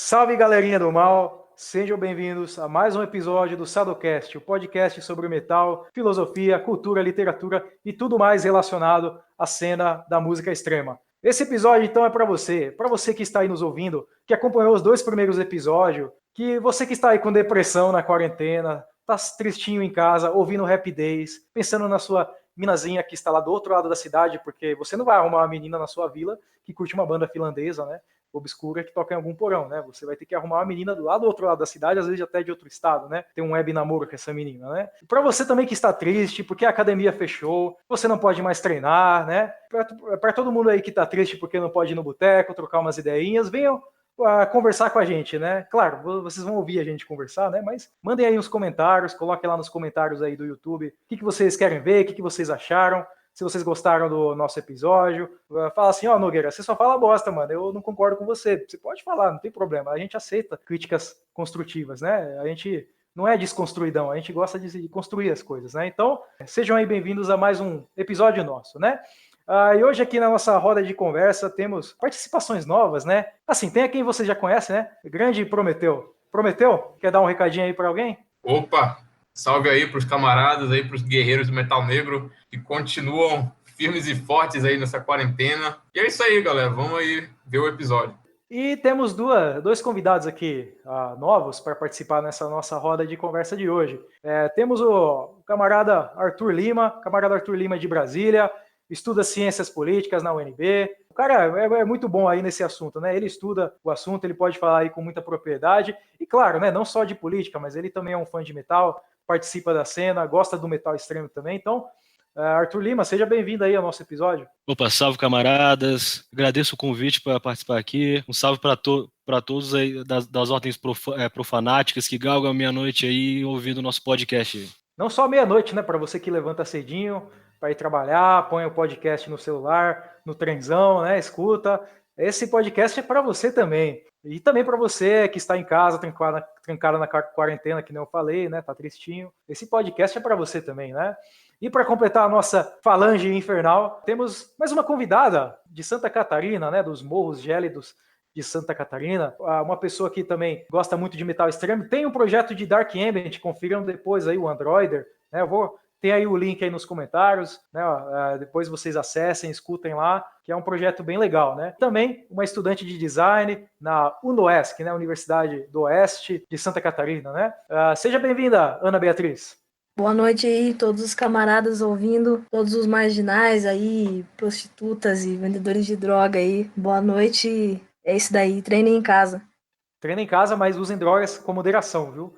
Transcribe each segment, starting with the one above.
Salve, galerinha do mal! Sejam bem-vindos a mais um episódio do Sadocast, o podcast sobre metal, filosofia, cultura, literatura e tudo mais relacionado à cena da música extrema. Esse episódio, então, é para você que está aí nos ouvindo, que acompanhou os 2 primeiros episódios, que você que está aí com depressão na quarentena, tá tristinho em casa, ouvindo Happy Days, pensando na sua minazinha que está lá do outro lado da cidade, porque você não vai arrumar uma menina na sua vila que curte uma banda finlandesa, né? Obscura que toca em algum porão, né? Você vai ter que arrumar uma menina do lado do outro lado da cidade, às vezes até de outro estado, né? Tem um web namoro com essa menina, né? Para você também que está triste, porque a academia fechou, você não pode mais treinar, né? Para todo mundo aí que está triste porque não pode ir no boteco, trocar umas ideinhas, venham conversar com a gente, né? Claro, vocês vão ouvir a gente conversar, né? Mas mandem aí uns comentários, coloquem lá nos comentários aí do YouTube o que vocês querem ver, o que vocês acharam. Se vocês gostaram do nosso episódio, fala assim, Nogueira, você só fala bosta, mano, eu não concordo com você. Você pode falar, não tem problema, a gente aceita críticas construtivas, né? A gente não é desconstruidão, a gente gosta de construir as coisas, né? Então, sejam aí bem-vindos a mais um episódio nosso, né? E hoje aqui na nossa roda de conversa temos participações novas, né? Assim, tem a quem você já conhece, né? Grande Prometeu. Prometeu, quer dar um recadinho aí para alguém? Opa! Salve aí para os camaradas, aí para os guerreiros do Metal Negro que continuam firmes e fortes aí nessa quarentena. E é isso aí, galera. Vamos aí ver o episódio. E temos dois convidados aqui novos para participar nessa nossa roda de conversa de hoje. Temos o camarada Arthur Lima de Brasília, estuda ciências políticas na UNB. O cara é muito bom aí nesse assunto, né? Ele estuda o assunto, ele pode falar aí com muita propriedade. E claro, né, não só de política, mas ele também é um fã de metal, participa da cena, gosta do metal extremo também. Então, Arthur Lima, seja bem-vindo aí ao nosso episódio. Opa, salve camaradas, agradeço o convite para participar aqui, um salve para todos aí das ordens profanáticas que galgam a meia-noite aí ouvindo o nosso podcast. Não só meia-noite, né, para você que levanta cedinho, para ir trabalhar, põe o podcast no celular, no trenzão, né, escuta. Esse podcast é para você também. E também para você que está em casa, trancado na quarentena, que nem eu falei, né, tá tristinho. Esse podcast é para você também, né? E para completar a nossa falange infernal, temos mais uma convidada de Santa Catarina, né, dos Morros Gélidos de Santa Catarina, uma pessoa que também gosta muito de metal extremo, tem um projeto de Dark Ambient, confiram depois aí o Androider, né, tem aí o link aí nos comentários, né, depois vocês acessem, escutem lá, que é um projeto bem legal, né. Também uma estudante de design na UNOESC, né, Universidade do Oeste de Santa Catarina, né. Seja bem-vinda, Ana Beatriz. Boa noite aí, todos os camaradas ouvindo, todos os marginais aí, prostitutas e vendedores de droga aí. Boa noite, é isso daí, treinem em casa. Treinem em casa, mas usem drogas com moderação, viu?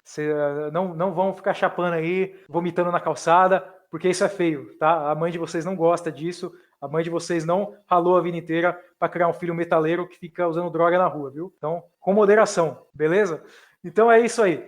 Não vão ficar chapando aí, vomitando na calçada, porque isso é feio, tá? A mãe de vocês não gosta disso, a mãe de vocês não ralou a vida inteira para criar um filho metaleiro que fica usando droga na rua, viu? Então, com moderação, beleza? Então é isso aí.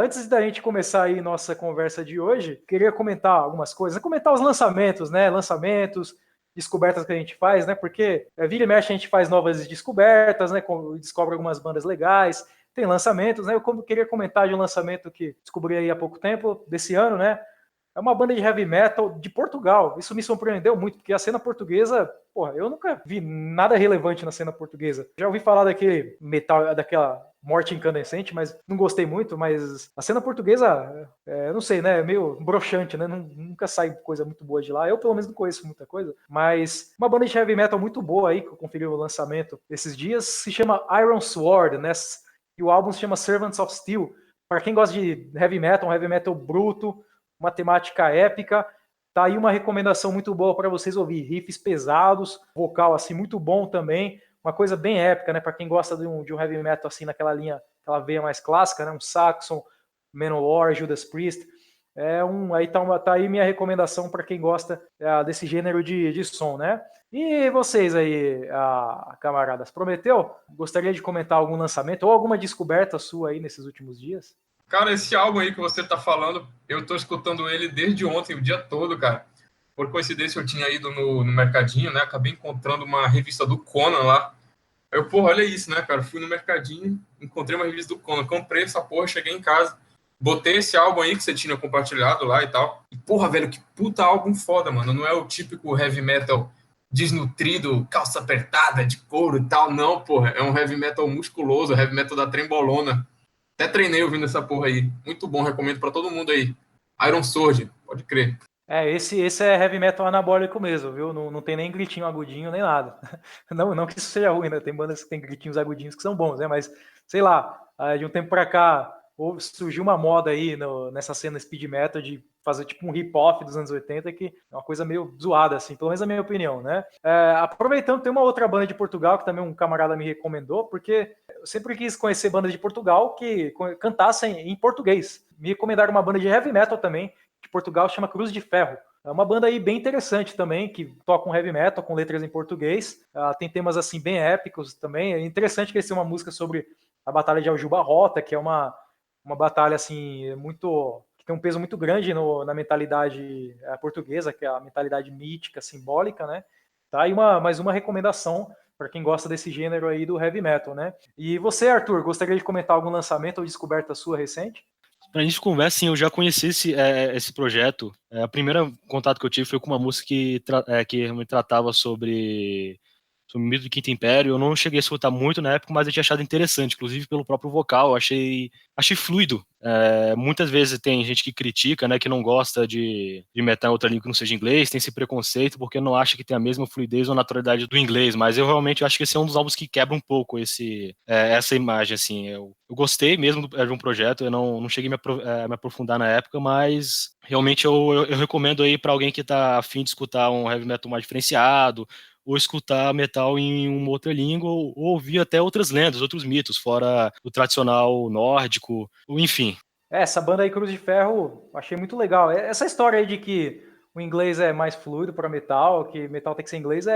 Antes da gente começar aí nossa conversa de hoje, queria comentar algumas coisas, comentar os lançamentos, né? Lançamentos, descobertas que a gente faz, né? Porque vira e mexe a gente faz novas descobertas, né? Descobre algumas bandas legais, tem lançamentos, né? Eu queria comentar de um lançamento que descobri aí há pouco tempo, desse ano, né? É uma banda de heavy metal de Portugal. Isso me surpreendeu muito, porque a cena portuguesa, porra, eu nunca vi nada relevante na cena portuguesa. Já ouvi falar daquele metal, daquela Morte Incandescente, mas não gostei muito. Mas a cena portuguesa, não sei, né? É meio broxante, né? Nunca sai coisa muito boa de lá. Eu, pelo menos, não conheço muita coisa. Mas uma banda de heavy metal muito boa aí, que eu conferi o lançamento esses dias, se chama Iron Sword, né? E o álbum se chama Servants of Steel. Para quem gosta de heavy metal, um heavy metal bruto, uma temática épica, tá aí uma recomendação muito boa para vocês ouvir. Riffs pesados, vocal assim muito bom também, uma coisa bem épica, né? Para quem gosta de um heavy metal assim naquela linha, aquela veia mais clássica, né? Um Saxon, Manowar, Judas Priest. Aí tá aí minha recomendação para quem gosta desse gênero de som, né? E vocês aí, camaradas, prometeu? Gostaria de comentar algum lançamento ou alguma descoberta sua aí nesses últimos dias? Cara, esse álbum aí que você tá falando, eu tô escutando ele desde ontem, o dia todo, cara. Por coincidência, eu tinha ido no mercadinho, né? Acabei encontrando uma revista do Conan lá. Eu, porra, olha isso, né, cara? Fui no mercadinho, encontrei uma revista do Conan, comprei essa porra, cheguei em casa, botei esse álbum aí que você tinha compartilhado lá e tal. E, porra, velho, que puta álbum foda, mano. Não é o típico heavy metal desnutrido, calça apertada, de couro e tal. Não, porra, é um heavy metal musculoso, heavy metal da trembolona. Até treinei ouvindo essa porra aí. Muito bom, recomendo pra todo mundo aí. Iron Sword, pode crer. Esse é heavy metal anabólico mesmo, viu? Não tem nem gritinho agudinho, nem nada. Não que isso seja ruim, né? Tem bandas que tem gritinhos agudinhos que são bons, né? Mas, sei lá, de um tempo pra cá, surgiu uma moda aí nessa cena speed metal de fazer tipo um hip-hop dos anos 80 que é uma coisa meio zoada, assim, pelo menos na minha opinião, né? Aproveitando, tem uma outra banda de Portugal que também um camarada me recomendou, porque eu sempre quis conhecer bandas de Portugal que cantassem em português. Me recomendaram uma banda de heavy metal também, de Portugal, chama Cruz de Ferro. É uma banda aí bem interessante também, que toca um heavy metal com letras em português. Tem temas assim bem épicos também. É interessante que eles têm uma música sobre a Batalha de Aljuba Rota, que é uma batalha assim muito que tem um peso muito grande na mentalidade portuguesa, que é a mentalidade mítica, simbólica, né? Tá aí mais uma recomendação para quem gosta desse gênero aí do heavy metal, né? E você, Arthur, gostaria de comentar algum lançamento ou descoberta sua recente? Pra gente conversa, sim, eu já conheci esse projeto. A primeira contato que eu tive foi com uma música que me tratava sobre o mito do Quinto Império. Eu não cheguei a escutar muito na época, mas eu tinha achado interessante, inclusive pelo próprio vocal. Eu achei fluido. Muitas vezes tem gente que critica, né, que não gosta de metal em outra língua que não seja inglês, tem esse preconceito porque não acha que tem a mesma fluidez ou naturalidade do inglês, mas eu realmente acho que esse é um dos álbuns que quebra um pouco essa imagem, assim. Eu gostei mesmo de um projeto, eu não cheguei a me aprofundar na época, mas realmente eu recomendo aí para alguém que está afim de escutar um heavy metal mais diferenciado, ou escutar metal em uma outra língua, ou ouvir até outras lendas, outros mitos, fora o tradicional nórdico, ou enfim. Essa banda aí, Cruz de Ferro, achei muito legal. Essa história aí de que o inglês é mais fluido para metal, que metal tem que ser inglês,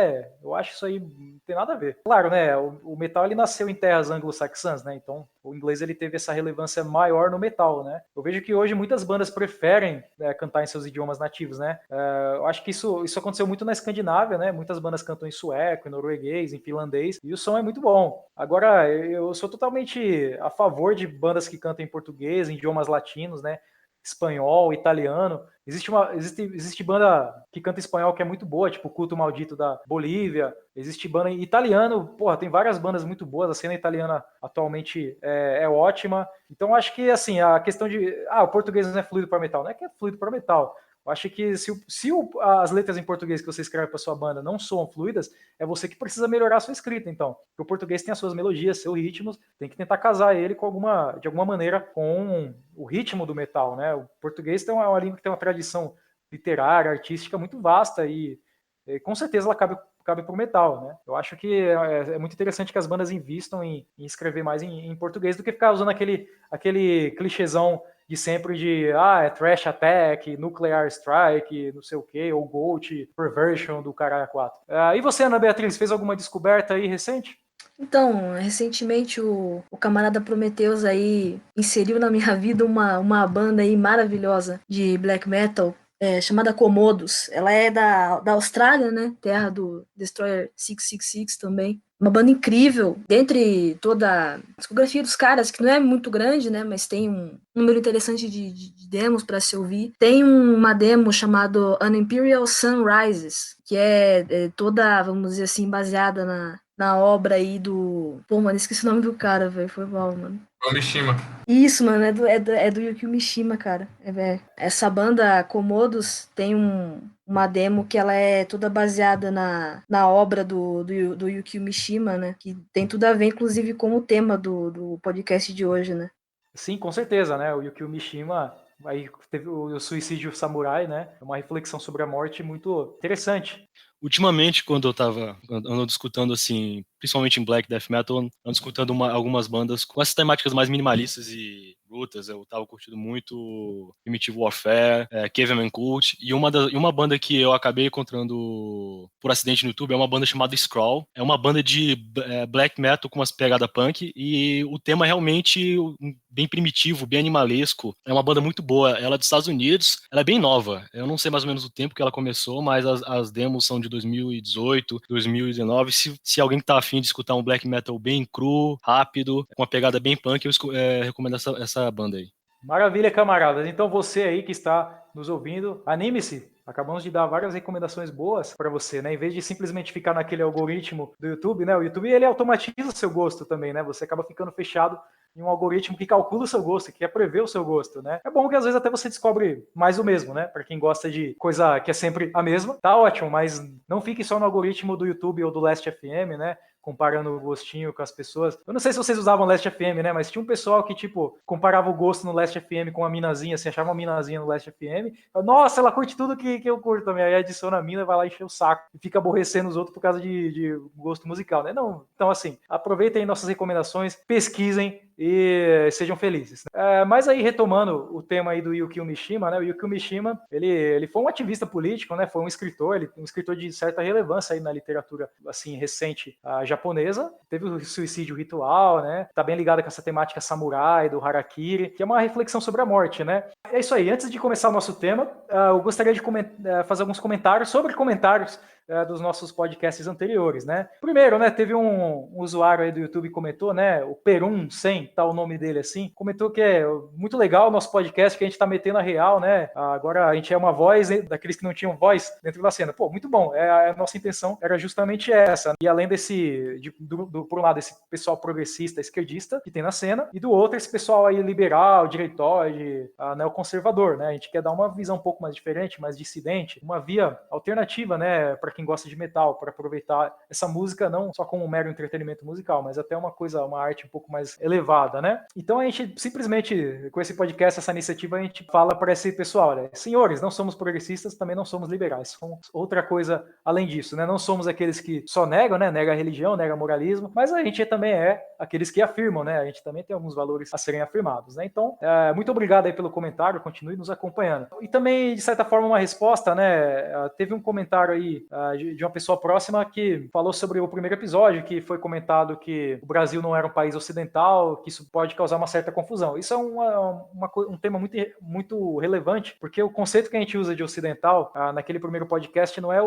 eu acho isso aí não tem nada a ver. Claro, né, o metal ele nasceu em terras anglo-saxãs, né, então o inglês ele teve essa relevância maior no metal, né. Eu vejo que hoje muitas bandas preferem cantar em seus idiomas nativos, né. Eu acho que isso aconteceu muito na Escandinávia, né, muitas bandas cantam em sueco, em norueguês, em finlandês, e o som é muito bom. Agora, eu sou totalmente a favor de bandas que cantam em português, em idiomas latinos, né, espanhol, italiano. Existe banda que canta espanhol que é muito boa, tipo Culto Maldito da Bolívia. Existe banda em italiano, porra, tem várias bandas muito boas. A cena italiana atualmente é ótima. Então acho que assim, a questão de o português não é fluido para metal, não é que é fluido para metal. Eu acho que se as letras em português que você escreve para sua banda não soam fluidas, é você que precisa melhorar a sua escrita, então. Porque o português tem as suas melodias, seus ritmos, tem que tentar casar ele de alguma maneira com o ritmo do metal, né? O português tem uma língua que tem uma tradição literária, artística muito vasta e com certeza ela cabe para o metal, né? Eu acho que é muito interessante que as bandas invistam em escrever mais em português do que ficar usando aquele clichêzão de sempre de é Trash Attack, Nuclear Strike, não sei o que, ou Gold, Perversion do Caralho 4. E você, Ana Beatriz, fez alguma descoberta aí recente? Então, recentemente o camarada Prometheus aí inseriu na minha vida uma banda aí maravilhosa de black metal, chamada Comodos. Ela é da Austrália, né? Terra do Destroyer 666 também. Uma banda incrível, dentre toda a discografia dos caras, que não é muito grande, né? Mas tem um número interessante de demos para se ouvir. Tem uma demo chamada An Imperial Sunrises, que é toda, vamos dizer assim, baseada na obra aí do... Pô, mano, esqueci o nome do cara, velho. Foi mal, mano. O Mishima. Isso, mano, é do Yukio Mishima, cara. Essa banda Komodos tem uma demo que ela é toda baseada na obra do Yukio Mishima, né? Que tem tudo a ver, inclusive, com o tema do podcast de hoje, né? Sim, com certeza, né? O Yukio Mishima aí teve o suicídio samurai, né? É uma reflexão sobre a morte muito interessante. Ultimamente, quando eu ando escutando, assim, principalmente em Black Death Metal, ando escutando algumas bandas com essas temáticas mais minimalistas e brutas. Eu tava curtindo muito Primitive Warfare, Caveman Cult, e uma banda que eu acabei encontrando por acidente no YouTube é uma banda chamada Skrull. É uma banda de black metal com umas pegadas punk, e o tema é realmente bem primitivo, bem animalesco. É uma banda muito boa. Ela é dos Estados Unidos, ela é bem nova. Eu não sei mais ou menos o tempo que ela começou, mas as demos são de 2018, 2019. Se alguém tá afim de escutar um black metal bem cru, rápido, com uma pegada bem punk, eu recomendo essa banda aí. Maravilha, camaradas. Então você aí que está nos ouvindo, anime-se, Acabamos de dar várias recomendações boas para você, né? Em vez de simplesmente ficar naquele algoritmo do YouTube, né? O YouTube, ele automatiza o seu gosto também, né? Você acaba ficando fechado em um algoritmo que calcula o seu gosto, que quer prever o seu gosto, né? É bom que às vezes até você descobre mais o mesmo, né? Para quem gosta de coisa que é sempre a mesma, tá ótimo, mas não fique só no algoritmo do YouTube ou do Last FM, né? Comparando o gostinho com as pessoas. Eu não sei se vocês usavam Last FM, né? Mas tinha um pessoal que, tipo, comparava o gosto no Last FM com uma minazinha, assim, achava uma minazinha no Last FM. Nossa, ela curte tudo que eu curto também. Aí adiciona a mina, vai lá encher o saco e fica aborrecendo os outros por causa de gosto musical, né? Não, então, assim, aproveitem nossas recomendações, pesquisem e sejam felizes. Mas aí, retomando o tema aí do Yukio Mishima, né? O Yukio Mishima, ele foi um ativista político, né? Foi um escritor de certa relevância aí na literatura, assim, recente japonesa. Teve o suicídio ritual, né? Tá bem ligado com essa temática samurai, do harakiri, que é uma reflexão sobre a morte, né? É isso aí. Antes de começar o nosso tema, eu gostaria de fazer alguns comentários sobre comentários dos nossos podcasts anteriores, né? Primeiro, né, teve um usuário aí do YouTube que comentou, né, o Perum 100, tá o nome dele assim, comentou que é muito legal o nosso podcast, que a gente tá metendo a real, né? Agora a gente é uma voz daqueles que não tinham voz dentro da cena. Pô, muito bom. A nossa intenção era justamente essa. E além por um lado, esse pessoal progressista, esquerdista que tem na cena, e do outro, esse pessoal aí liberal, direitoide, neoconservador, né? A gente quer dar uma visão um pouco mais diferente, mais dissidente, uma via alternativa, né, para quem gosta de metal, para aproveitar essa música não só como um mero entretenimento musical, mas até uma arte um pouco mais elevada, né? Então a gente simplesmente, com esse podcast, essa iniciativa, a gente fala para esse pessoal, né? Senhores, não somos progressistas, também não somos liberais, somos outra coisa além disso, né? Não somos aqueles que só negam, né? Nega a religião, nega o moralismo, mas a gente também é aqueles que afirmam, né? A gente também tem alguns valores a serem afirmados, né? Então, muito obrigado aí pelo comentário, continue nos acompanhando. E também, de certa forma, uma resposta, né? Teve um comentário aí de uma pessoa próxima que falou sobre o primeiro episódio, que foi comentado que o Brasil não era um país ocidental, que isso pode causar uma certa confusão. Isso é um tema muito, muito relevante, porque o conceito que a gente usa de ocidental, naquele primeiro podcast, não é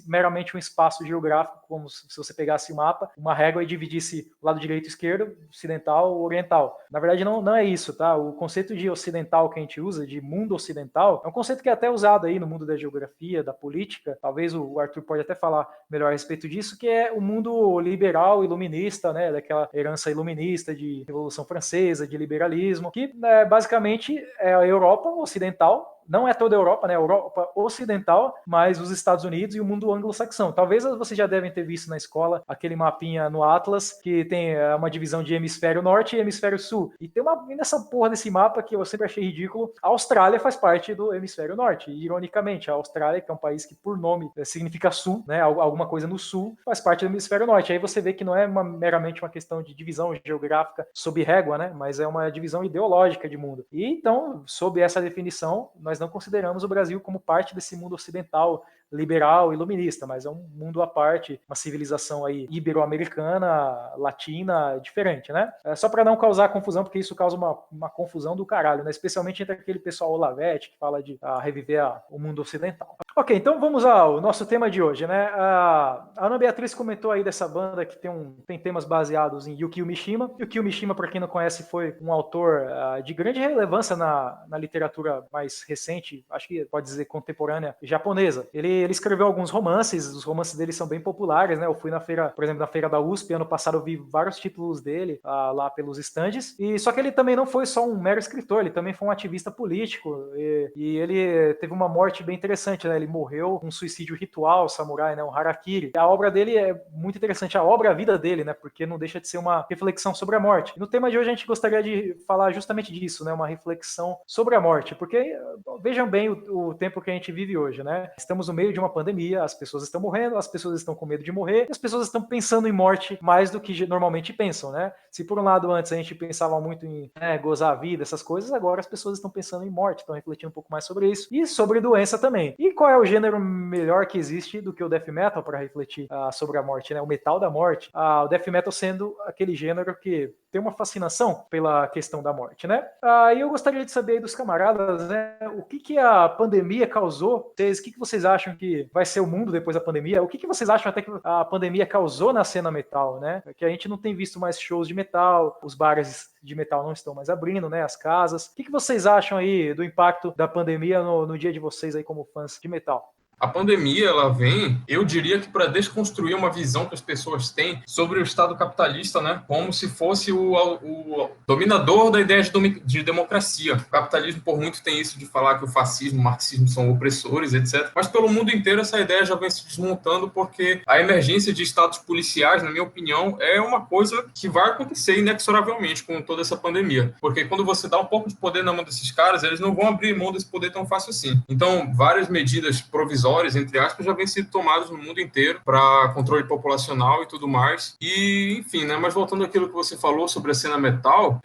meramente um espaço geográfico, como se você pegasse um mapa, uma régua e dividisse o lado direito e esquerdo, ocidental ou oriental. Na verdade, não é isso, tá? O conceito de ocidental que a gente usa, de mundo ocidental, é um conceito que é até usado aí no mundo da geografia, da política. Talvez o Arthur pode até falar melhor a respeito disso, que é o mundo liberal, iluminista, né, daquela herança iluminista de Revolução Francesa, de liberalismo, que basicamente é a Europa ocidental. Não é toda a Europa, né? A Europa ocidental, mas os Estados Unidos e o mundo anglo-saxão. Talvez vocês já devem ter visto na escola aquele mapinha no Atlas que tem uma divisão de hemisfério norte e hemisfério sul. E tem nessa porra desse mapa que eu sempre achei ridículo. A Austrália faz parte do hemisfério norte. E, ironicamente, a Austrália, que é um país que por nome significa sul, né? Alguma coisa no sul, faz parte do hemisfério norte. Aí você vê que não é meramente uma questão de divisão geográfica sob régua, né? Mas é uma divisão ideológica de mundo. E então, sob essa definição, nós não consideramos o Brasil como parte desse mundo ocidental, liberal, iluminista, mas é um mundo à parte, uma civilização aí ibero-americana, latina, diferente, né? Só para não causar confusão, porque isso causa uma confusão do caralho, né? Especialmente entre aquele pessoal Olavete que fala de reviver o mundo ocidental. Ok, então vamos ao nosso tema de hoje, né? A Ana Beatriz comentou aí dessa banda que tem temas baseados em Yukio Mishima. Yukio Mishima, para quem não conhece, foi um autor de grande relevância na literatura mais recente, acho que pode dizer contemporânea, japonesa. Ele escreveu alguns romances, os romances dele são bem populares, né? Eu fui na feira, por exemplo, na feira da USP, ano passado eu vi vários títulos dele lá pelos estandes, só que ele também não foi só um mero escritor, ele também foi um ativista político, e ele teve uma morte bem interessante, né? Ele morreu com um suicídio ritual, samurai, né? Um harakiri. A obra dele é muito interessante, a vida dele, né? Porque não deixa de ser uma reflexão sobre a morte. E no tema de hoje a gente gostaria de falar justamente disso, né? Uma reflexão sobre a morte, porque vejam bem o tempo que a gente vive hoje, né? Estamos no meio de uma pandemia, as pessoas estão morrendo, as pessoas estão com medo de morrer, e as pessoas estão pensando em morte mais do que normalmente pensam, né? Se por um lado antes a gente pensava muito em gozar a vida, essas coisas, agora as pessoas estão pensando em morte, estão refletindo um pouco mais sobre isso, e sobre doença também. E qual é o gênero melhor que existe do que o death metal para refletir sobre a morte, né? O metal da morte. O death metal sendo aquele gênero que tem uma fascinação pela questão da morte, né? E eu gostaria de saber aí dos camaradas, né? O que a pandemia causou? O que vocês acham acham que vai ser o mundo depois da pandemia? O que vocês acham até que a pandemia causou na cena metal, né? Que a gente não tem visto mais shows de metal, os bares de metal não estão mais abrindo, né? As casas. O que vocês acham aí do impacto da pandemia no dia de vocês aí como fãs de metal? A pandemia, ela vem, eu diria que para desconstruir uma visão que as pessoas têm sobre o Estado capitalista, né? Como se fosse o dominador da ideia de democracia. O capitalismo, por muito, tem isso de falar que o fascismo, o marxismo são opressores, etc. Mas pelo mundo inteiro essa ideia já vem se desmontando porque a emergência de estados policiais, na minha opinião, é uma coisa que vai acontecer inexoravelmente com toda essa pandemia. Porque quando você dá um pouco de poder na mão desses caras, eles não vão abrir mão desse poder tão fácil assim. Então, várias medidas provisórias, entre aspas, já vem sido tomados no mundo inteiro para controle populacional e tudo mais. E, enfim, né? Mas voltando àquilo que você falou sobre a cena metal,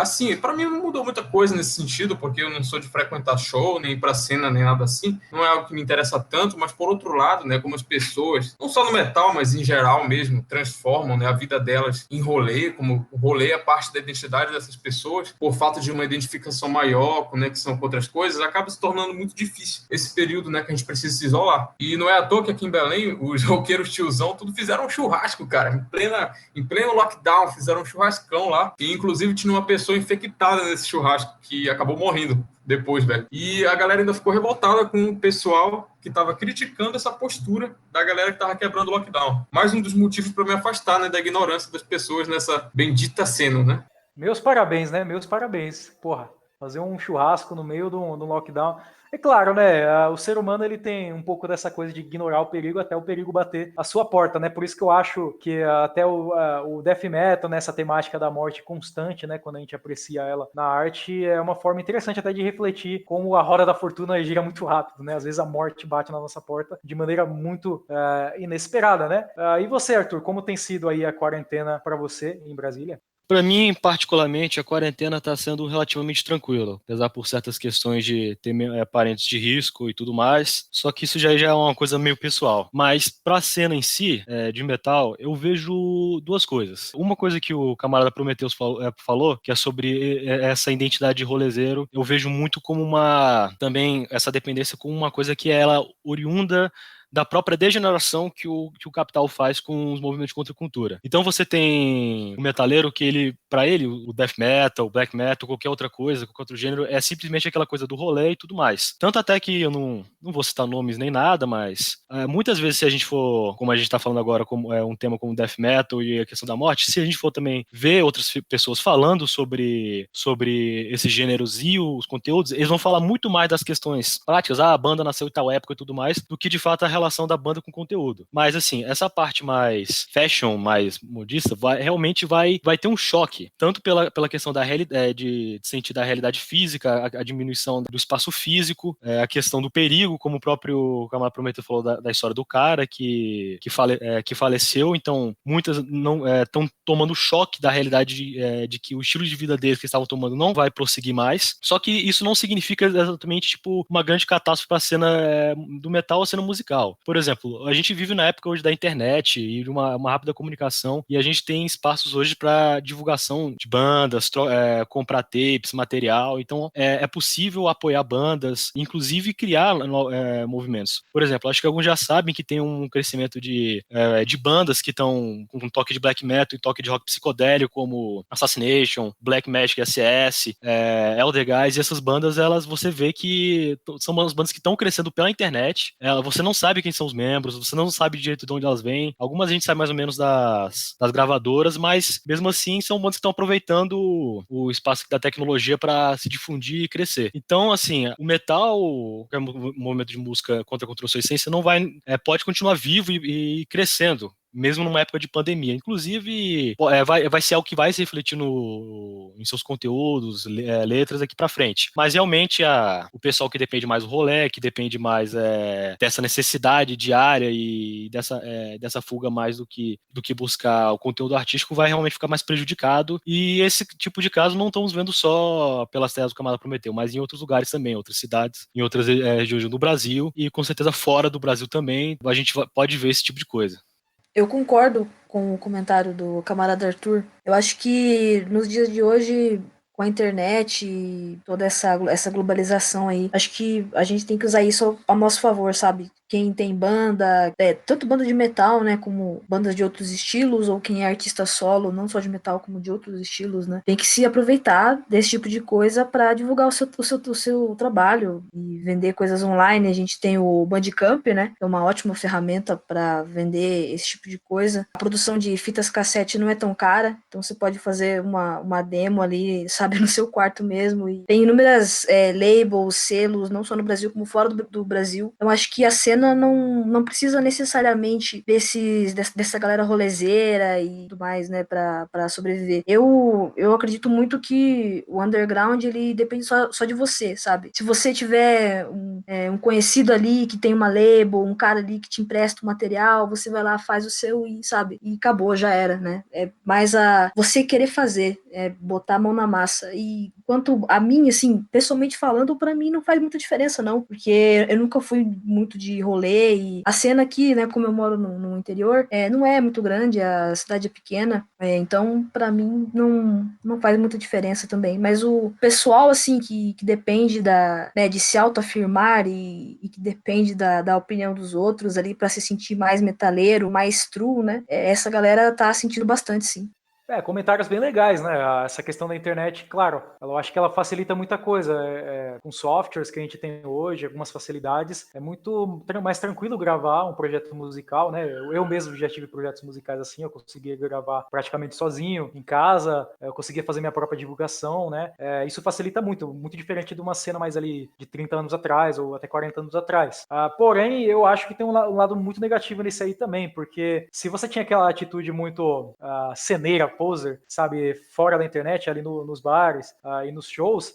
assim, para mim não mudou muita coisa nesse sentido, porque eu não sou de frequentar show, nem para cena, nem nada assim. Não é algo que me interessa tanto, mas por outro lado, né? Como as pessoas, não só no metal, mas em geral mesmo, transformam, né, a vida delas em rolê, como o rolê é parte da identidade dessas pessoas, por fato de uma identificação maior, conexão com outras coisas, acaba se tornando muito difícil esse período, né, que a gente precisa se isolar. E não é à toa que aqui em Belém, os roqueiros tiozão, tudo fizeram um churrasco, cara. Em pleno lockdown, fizeram um churrascão lá. E, inclusive, tinha uma pessoa infectada nesse churrasco, que acabou morrendo depois, velho. E a galera ainda ficou revoltada com o pessoal que estava criticando essa postura da galera que estava quebrando o lockdown. Mais um dos motivos para me afastar, né, da ignorância das pessoas nessa bendita cena, né? Meus parabéns, né? Meus parabéns. Porra, fazer um churrasco no meio do lockdown. É claro, né? O ser humano ele tem um pouco dessa coisa de ignorar o perigo até o perigo bater a sua porta, né? Por isso que eu acho que até o death metal, nessa temática da morte constante, né? Quando a gente aprecia ela na arte, é uma forma interessante até de refletir como a roda da fortuna gira muito rápido, né? Às vezes a morte bate na nossa porta de maneira muito inesperada, né? E você, Arthur, como tem sido aí a quarentena para você em Brasília? Para mim, particularmente, a quarentena está sendo relativamente tranquila, apesar por certas questões de ter parentes de risco e tudo mais. Só que isso já é uma coisa meio pessoal. Mas para a cena em si, de metal, eu vejo duas coisas. Uma coisa que o camarada Prometheus falou, que é sobre essa identidade de rolezeiro, eu vejo muito como também essa dependência como uma coisa que é ela oriunda da própria degeneração que o capital faz com os movimentos contra a cultura. Então você tem o metaleiro que para ele, o death metal, o black metal, qualquer outra coisa, qualquer outro gênero, é simplesmente aquela coisa do rolê e tudo mais. Tanto até que eu não vou citar nomes nem nada, mas muitas vezes se a gente for, como a gente está falando agora, como um tema como death metal e a questão da morte, se a gente for também ver outras pessoas falando sobre esses gêneros e os conteúdos, eles vão falar muito mais das questões práticas, a banda nasceu em tal época e tudo mais, do que de fato a relação da banda com o conteúdo. Mas assim, essa parte mais fashion, mais modista, realmente vai ter um choque, tanto pela questão da de sentir da realidade física, a diminuição do espaço físico, a questão do perigo, como o próprio camarada Prometeu falou da história do cara que faleceu, então muitas não estão tomando choque da realidade de que o estilo de vida deles que estavam tomando não vai prosseguir mais, só que isso não significa exatamente tipo uma grande catástrofe para a cena do metal ou cena musical. Por exemplo, a gente vive na época hoje da internet e de uma rápida comunicação, e a gente tem espaços hoje para divulgação de bandas, comprar tapes, material, então é possível apoiar bandas, inclusive criar movimentos. Por exemplo, acho que alguns já sabem que tem um crescimento de bandas que estão com um toque de black metal e toque de rock psicodélico, como Assassination, Black Magic SS, Elder Guys, e essas bandas, você vê que são umas bandas que estão crescendo pela internet, você não sabe quem são os membros, você não sabe direito de onde elas vêm, algumas a gente sabe mais ou menos das gravadoras, mas mesmo assim são bandas que estão aproveitando o espaço da tecnologia para se difundir e crescer. Então, assim, o metal, que é um movimento de música contra a sua essência, não pode continuar vivo e crescendo, mesmo numa época de pandemia. Inclusive, vai ser algo que vai se refletir em seus conteúdos, letras daqui para frente. Mas realmente o pessoal que depende mais do rolê, que depende mais dessa necessidade diária e dessa fuga mais do que buscar o conteúdo artístico, vai realmente ficar mais prejudicado. E esse tipo de caso não estamos vendo só pelas terras do camarada Prometeu, mas em outros lugares também, em outras cidades, em outras regiões do Brasil e com certeza fora do Brasil também, a gente pode ver esse tipo de coisa. Eu concordo com o comentário do camarada Arthur. Eu acho que nos dias de hoje, com a internet e toda essa globalização aí, acho que a gente tem que usar isso a nosso favor, sabe? quem tem banda, tanto banda de metal, né, como bandas de outros estilos, ou quem é artista solo, não só de metal, como de outros estilos, né, tem que se aproveitar desse tipo de coisa para divulgar o seu trabalho e vender coisas online. A gente tem o Bandcamp, né, que é uma ótima ferramenta para vender esse tipo de coisa. A produção de fitas cassete não é tão cara, então você pode fazer uma demo ali, sabe, no seu quarto mesmo. E tem inúmeras labels, selos, não só no Brasil como fora do Brasil. Então acho que a cena não precisa necessariamente dessa galera rolezeira e tudo mais, né, pra sobreviver. Eu acredito muito que o underground, ele depende só de você, sabe? Se você tiver um conhecido ali que tem uma label, um cara ali que te empresta o material, você vai lá, faz o seu e, sabe? E acabou, já era, né? É mais você querer fazer, botar a mão na massa. E quanto a mim, assim, pessoalmente falando, pra mim não faz muita diferença, não. Porque eu nunca fui muito de rolê e a cena aqui, né, como eu moro no interior, não é muito grande, a cidade é pequena, então pra mim não faz muita diferença também. Mas o pessoal, assim, que depende de se autoafirmar e que depende da opinião dos outros ali pra se sentir mais metaleiro, mais true, né, essa galera tá sentindo bastante, sim. Comentários bem legais, né? Essa questão da internet, claro, eu acho que ela facilita muita coisa. Com softwares que a gente tem hoje, algumas facilidades, é muito mais tranquilo gravar um projeto musical, né? Eu mesmo já tive projetos musicais assim, eu conseguia gravar praticamente sozinho, em casa, eu conseguia fazer minha própria divulgação, né? Isso facilita muito, muito diferente de uma cena mais ali de 30 anos atrás, ou até 40 anos atrás. Porém, eu acho que tem um lado muito negativo nisso aí também, porque se você tinha aquela atitude muito ceneira, poser, sabe, fora da internet, ali nos bares e nos shows,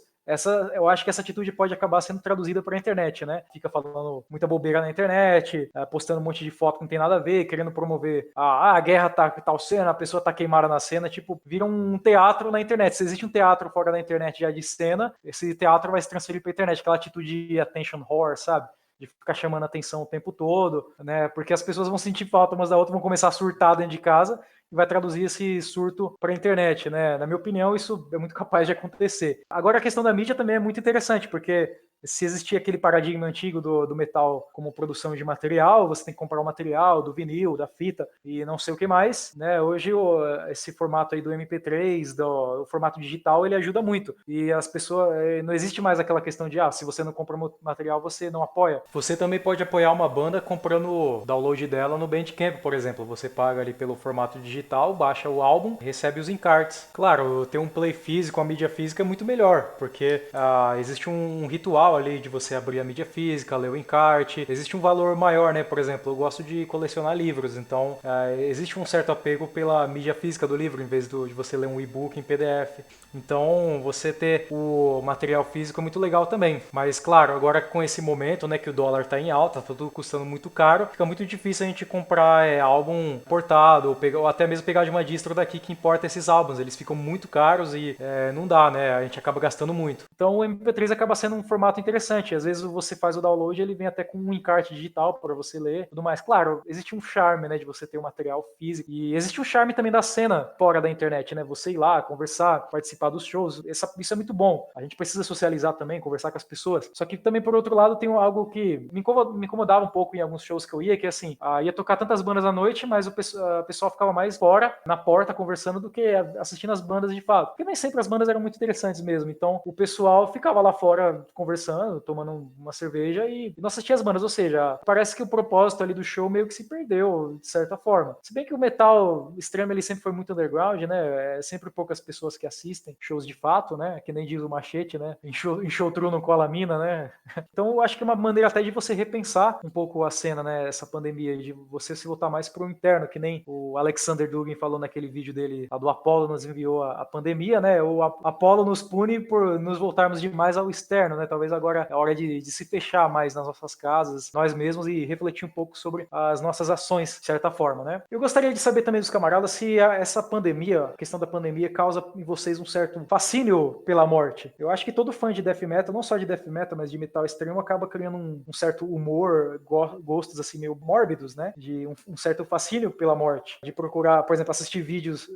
eu acho que essa atitude pode acabar sendo traduzida para a internet, né? Fica falando muita bobeira na internet, postando um monte de foto que não tem nada a ver, querendo promover a guerra tá tal cena, a pessoa tá queimada na cena, tipo, vira um teatro na internet. Se existe um teatro fora da internet já de cena, esse teatro vai se transferir para a internet, aquela atitude de attention whore, sabe? De ficar chamando atenção o tempo todo, né? Porque as pessoas vão sentir falta umas da outra, vão começar a surtar dentro de casa e vai traduzir esse surto para a internet, né? Na minha opinião, isso é muito capaz de acontecer. Agora, a questão da mídia também é muito interessante, porque se existia aquele paradigma antigo do metal como produção de material, você tem que comprar o material do vinil, da fita e não sei o que mais, né? Hoje esse formato aí do MP3, o formato digital, ele ajuda muito. E as pessoas, não existe mais aquela questão de, se você não compra o material, você não apoia. Você também pode apoiar uma banda comprando o download dela no Bandcamp, por exemplo. Você paga ali pelo formato digital, baixa o álbum, recebe os encartes. Claro, ter um play físico, a mídia física é muito melhor, porque existe um ritual ali de você abrir a mídia física, ler o encarte, existe um valor maior, né? Por exemplo, eu gosto de colecionar livros, então existe um certo apego pela mídia física do livro, em vez de você ler um e-book em PDF. Então, você ter o material físico é muito legal também. Mas, claro, agora com esse momento, né, que o dólar tá em alta, tá tudo custando muito caro, fica muito difícil a gente comprar álbum importado, ou até mesmo pegar de uma distro daqui que importa esses álbuns. Eles ficam muito caros e não dá, né? A gente acaba gastando muito. Então, o MP3 acaba sendo um formato interessante. Às vezes você faz o download, ele vem até com um encarte digital para você ler, tudo mais. Claro, existe um charme, né, de você ter o material físico. E existe um charme também da cena fora da internet, né? Você ir lá, conversar, participar dos shows. Isso é muito bom. A gente precisa socializar também, conversar com as pessoas. Só que também, por outro lado, tem algo que me incomodava um pouco em alguns shows que eu ia, que assim, ia tocar tantas bandas à noite, mas o pessoal ficava mais fora, na porta, conversando, do que assistindo as bandas de fato. Porque nem sempre as bandas eram muito interessantes mesmo. Então, o pessoal ficava lá fora conversando, tomando uma cerveja e não assistia as bandas. Ou seja, parece que o propósito ali do show meio que se perdeu, de certa forma. Se bem que o metal extremo, ele sempre foi muito underground, né? É sempre poucas pessoas que assistem shows de fato, né? Que nem diz o Machete, né? Em show true não cola mina, né? Então, eu acho que é uma maneira até de você repensar um pouco a cena, né? Essa pandemia, de você se voltar mais pro interno, que nem o Alexander Dugin falou naquele vídeo dele, a do Apollo nos enviou a pandemia, né? O Apollo nos pune por nos voltarmos demais ao externo, né? Talvez agora é hora de se fechar mais nas nossas casas, nós mesmos, e refletir um pouco sobre as nossas ações, de certa forma, né? Eu gostaria de saber também dos camaradas se essa pandemia, a questão da pandemia, causa em vocês um certo fascínio pela morte. Eu acho que todo fã de death metal, não só de death metal, mas de metal extremo, acaba criando um certo humor, gostos assim meio mórbidos, né? De um certo fascínio pela morte. De procurar, por exemplo, assistir vídeos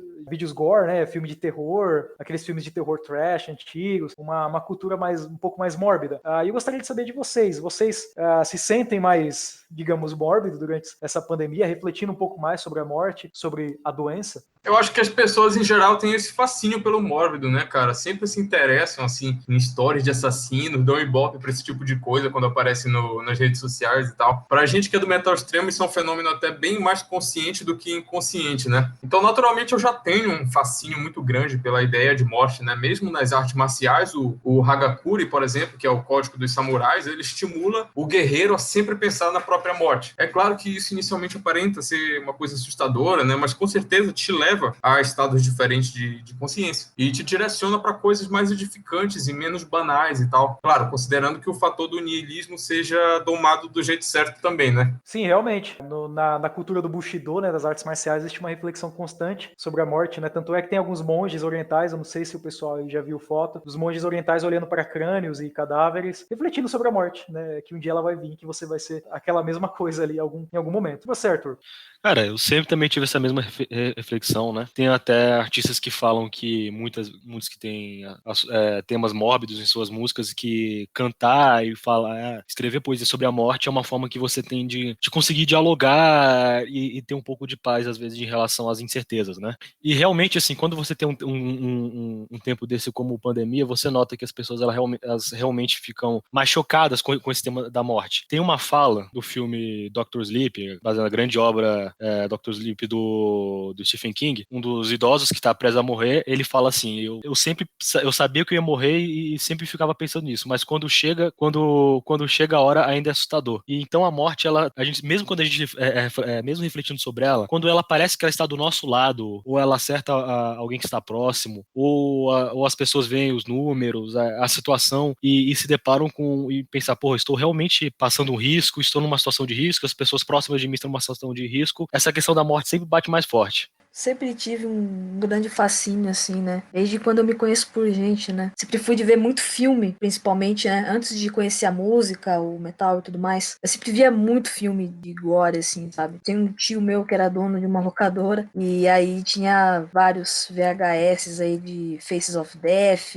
gore, né? Filme de terror, aqueles filmes de terror trash antigos, uma cultura um pouco mais mórbida. mórbida. E eu gostaria de saber de vocês. Vocês se sentem mais, digamos, mórbidos durante essa pandemia, refletindo um pouco mais sobre a morte, sobre a doença? Eu acho que as pessoas, em geral, têm esse fascínio pelo mórbido, né, cara? Sempre se interessam, assim, em histórias de assassinos, dão ibope pra esse tipo de coisa quando aparece nas redes sociais e tal. Pra gente que é do metal extremo, isso é um fenômeno até bem mais consciente do que inconsciente, né? Então, naturalmente, eu já tenho um fascínio muito grande pela ideia de morte, né? Mesmo nas artes marciais, o Hagakure, por exemplo, que é o código dos samurais, ele estimula o guerreiro a sempre pensar na própria morte. É claro que isso inicialmente aparenta ser uma coisa assustadora, né? Mas com certeza te leva a estados diferentes de consciência e te direciona para coisas mais edificantes e menos banais e tal. Claro, considerando que o fator do niilismo seja domado do jeito certo também, né? Sim, realmente. Na cultura do Bushido, né, das artes marciais, existe uma reflexão constante sobre a morte, né? Tanto é que tem alguns monges orientais, eu não sei se o pessoal aí já viu foto, dos monges orientais olhando para crânios e cadáveres, refletindo sobre a morte, né? Que um dia ela vai vir, que você vai ser aquela mesma coisa ali em algum momento. Você, Arthur? Cara, eu sempre também tive essa mesma reflexão, né? Tem até artistas que falam que muitos que têm temas mórbidos em suas músicas, que cantar e falar, escrever poesia sobre a morte é uma forma que você tem de conseguir dialogar e ter um pouco de paz, às vezes, em relação às incertezas, né? E realmente, assim, quando você tem um tempo desse como pandemia, você nota que as pessoas elas realmente ficam mais chocadas com esse tema da morte. Tem uma fala do filme Dr. Sleep, baseada na grande obra Dr. Sleep do Stephen King, um dos idosos que está prestes a morrer, ele fala assim, eu sabia que eu ia morrer e sempre ficava pensando nisso, mas quando chega a hora ainda é assustador. E então a morte, mesmo quando a gente mesmo refletindo sobre ela, quando ela parece que ela está do nosso lado, ou ela acerta alguém que está próximo, ou as pessoas veem os números, a situação e se deparam e pensar, porra, estou realmente passando um risco, estou numa situação de risco, as pessoas próximas de mim estão numa situação de risco, essa questão da morte sempre bate mais forte. Sempre tive um grande fascínio, assim, né? Desde quando eu me conheço por gente, né? Sempre fui de ver muito filme, principalmente, né? Antes de conhecer a música, o metal e tudo mais. Eu sempre via muito filme de gore, assim, sabe? Tem um tio meu que era dono de uma locadora, e aí tinha vários VHS aí de Faces of Death,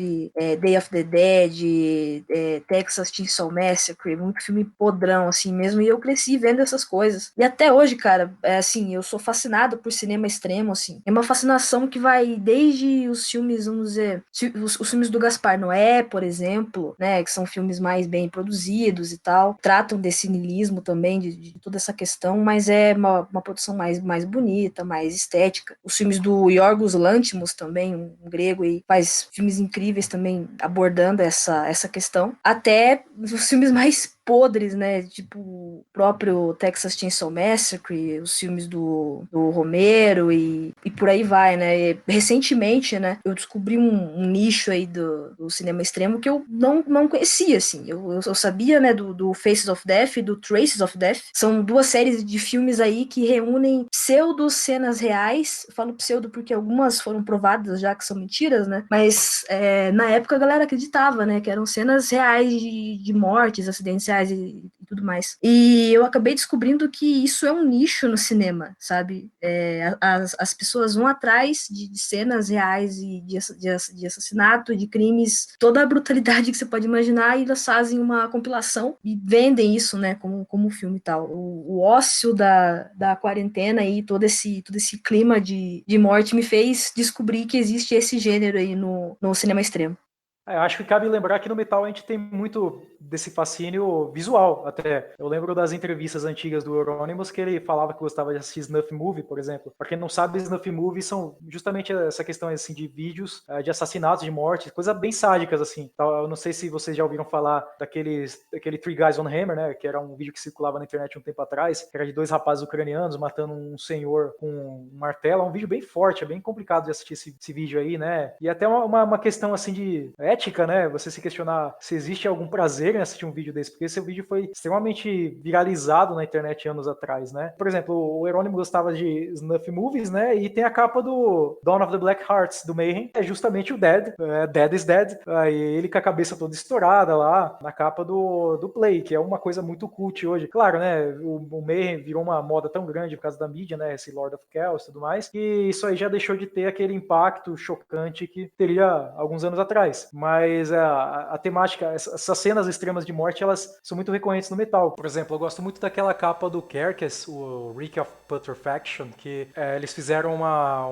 Day of the Dead, Texas Chainsaw Massacre, muito filme podrão, assim mesmo. E eu cresci vendo essas coisas. E até hoje, cara, assim, eu sou fascinado por cinema extremo, assim. É uma fascinação que vai desde os filmes, vamos dizer, os filmes do Gaspar Noé, por exemplo, né, que são filmes mais bem produzidos e tal, tratam desse niilismo também, de toda essa questão, mas é uma produção mais bonita, mais estética. Os filmes do Yorgos Lanthimos também, um grego, e faz filmes incríveis também abordando essa questão. Até os filmes mais podres, né, tipo o próprio Texas Chainsaw Massacre, os filmes do Romero e por aí vai, né. E, recentemente, né, eu descobri um nicho aí do cinema extremo que eu não conhecia, assim. Eu sabia, né, do Faces of Death e do Traces of Death. São duas séries de filmes aí que reúnem pseudo cenas reais. Eu falo pseudo porque algumas foram provadas já que são mentiras, né, mas na época a galera acreditava, né, que eram cenas reais de mortes, acidentes reais e tudo mais. E eu acabei descobrindo que isso é um nicho no cinema, sabe? As pessoas vão atrás de cenas reais e de assassinato, de crimes, toda a brutalidade que você pode imaginar, e elas fazem uma compilação e vendem isso, né, como filme e tal. O ócio da quarentena e todo esse clima de morte me fez descobrir que existe esse gênero aí no cinema extremo. Acho que cabe lembrar que no metal a gente tem muito desse fascínio visual, até. Eu lembro das entrevistas antigas do Euronymous que ele falava que gostava de assistir snuff movie, por exemplo. Pra quem não sabe, snuff movie são justamente essa questão assim, de vídeos de assassinatos, de mortes, coisas bem sádicas, assim. Então, eu não sei se vocês já ouviram falar daquele Three Guys on Hammer, né, que era um vídeo que circulava na internet um tempo atrás, que era de 2 rapazes ucranianos matando um senhor com um martelo. É um vídeo bem forte, é bem complicado de assistir esse vídeo aí, né. E até uma questão assim de ética, né? Você se questionar se existe algum prazer em assistir um vídeo desse, porque esse vídeo foi extremamente viralizado na internet anos atrás, né? Por exemplo, o Euronymous gostava de snuff movies, né? E tem a capa do Dawn of the Black Hearts, do Mayhem, é justamente o Dead, Dead is Dead, aí ele com a cabeça toda estourada lá, na capa do Play, que é uma coisa muito cult hoje. Claro, né? O Mayhem virou uma moda tão grande por causa da mídia, né? Esse Lord of Chaos e tudo mais, que isso aí já deixou de ter aquele impacto chocante que teria alguns anos atrás. Mas mas a temática, essas cenas extremas de morte, elas são muito recorrentes no metal. Por exemplo, eu gosto muito daquela capa do Carcass, o Reek of Putrefaction, que eles fizeram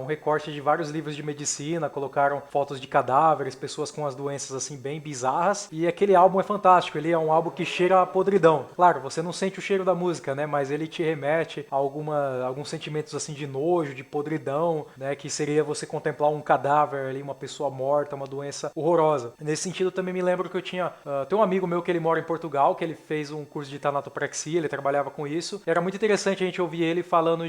um recorte de vários livros de medicina, colocaram fotos de cadáveres, pessoas com as doenças assim bem bizarras, e aquele álbum é fantástico, ele é um álbum que cheira a podridão. Claro, você não sente o cheiro da música, né, mas ele te remete a alguns sentimentos assim de nojo, de podridão, né, que seria você contemplar um cadáver ali, uma pessoa morta, uma doença horrorosa. Nesse sentido, também me lembro que eu tinha... tem um amigo meu que ele mora em Portugal, que ele fez um curso de tanatopraxia, ele trabalhava com isso. Era muito interessante a gente ouvir ele falando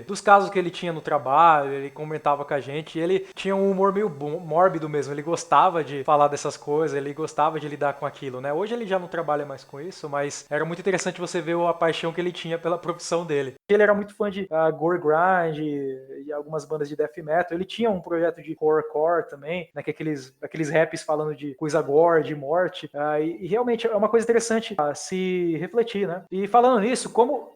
dos casos que ele tinha no trabalho, ele comentava com a gente, e ele tinha um humor meio mórbido mesmo, ele gostava de falar dessas coisas, ele gostava de lidar com aquilo, né? Hoje ele já não trabalha mais com isso, mas era muito interessante você ver a paixão que ele tinha pela profissão dele. Ele era muito fã de gore grind e algumas bandas de death metal. Ele tinha um projeto de horrorcore também, né, que aqueles raps falando de coisa gore, de morte, e realmente é uma coisa interessante se refletir, né? E falando nisso, como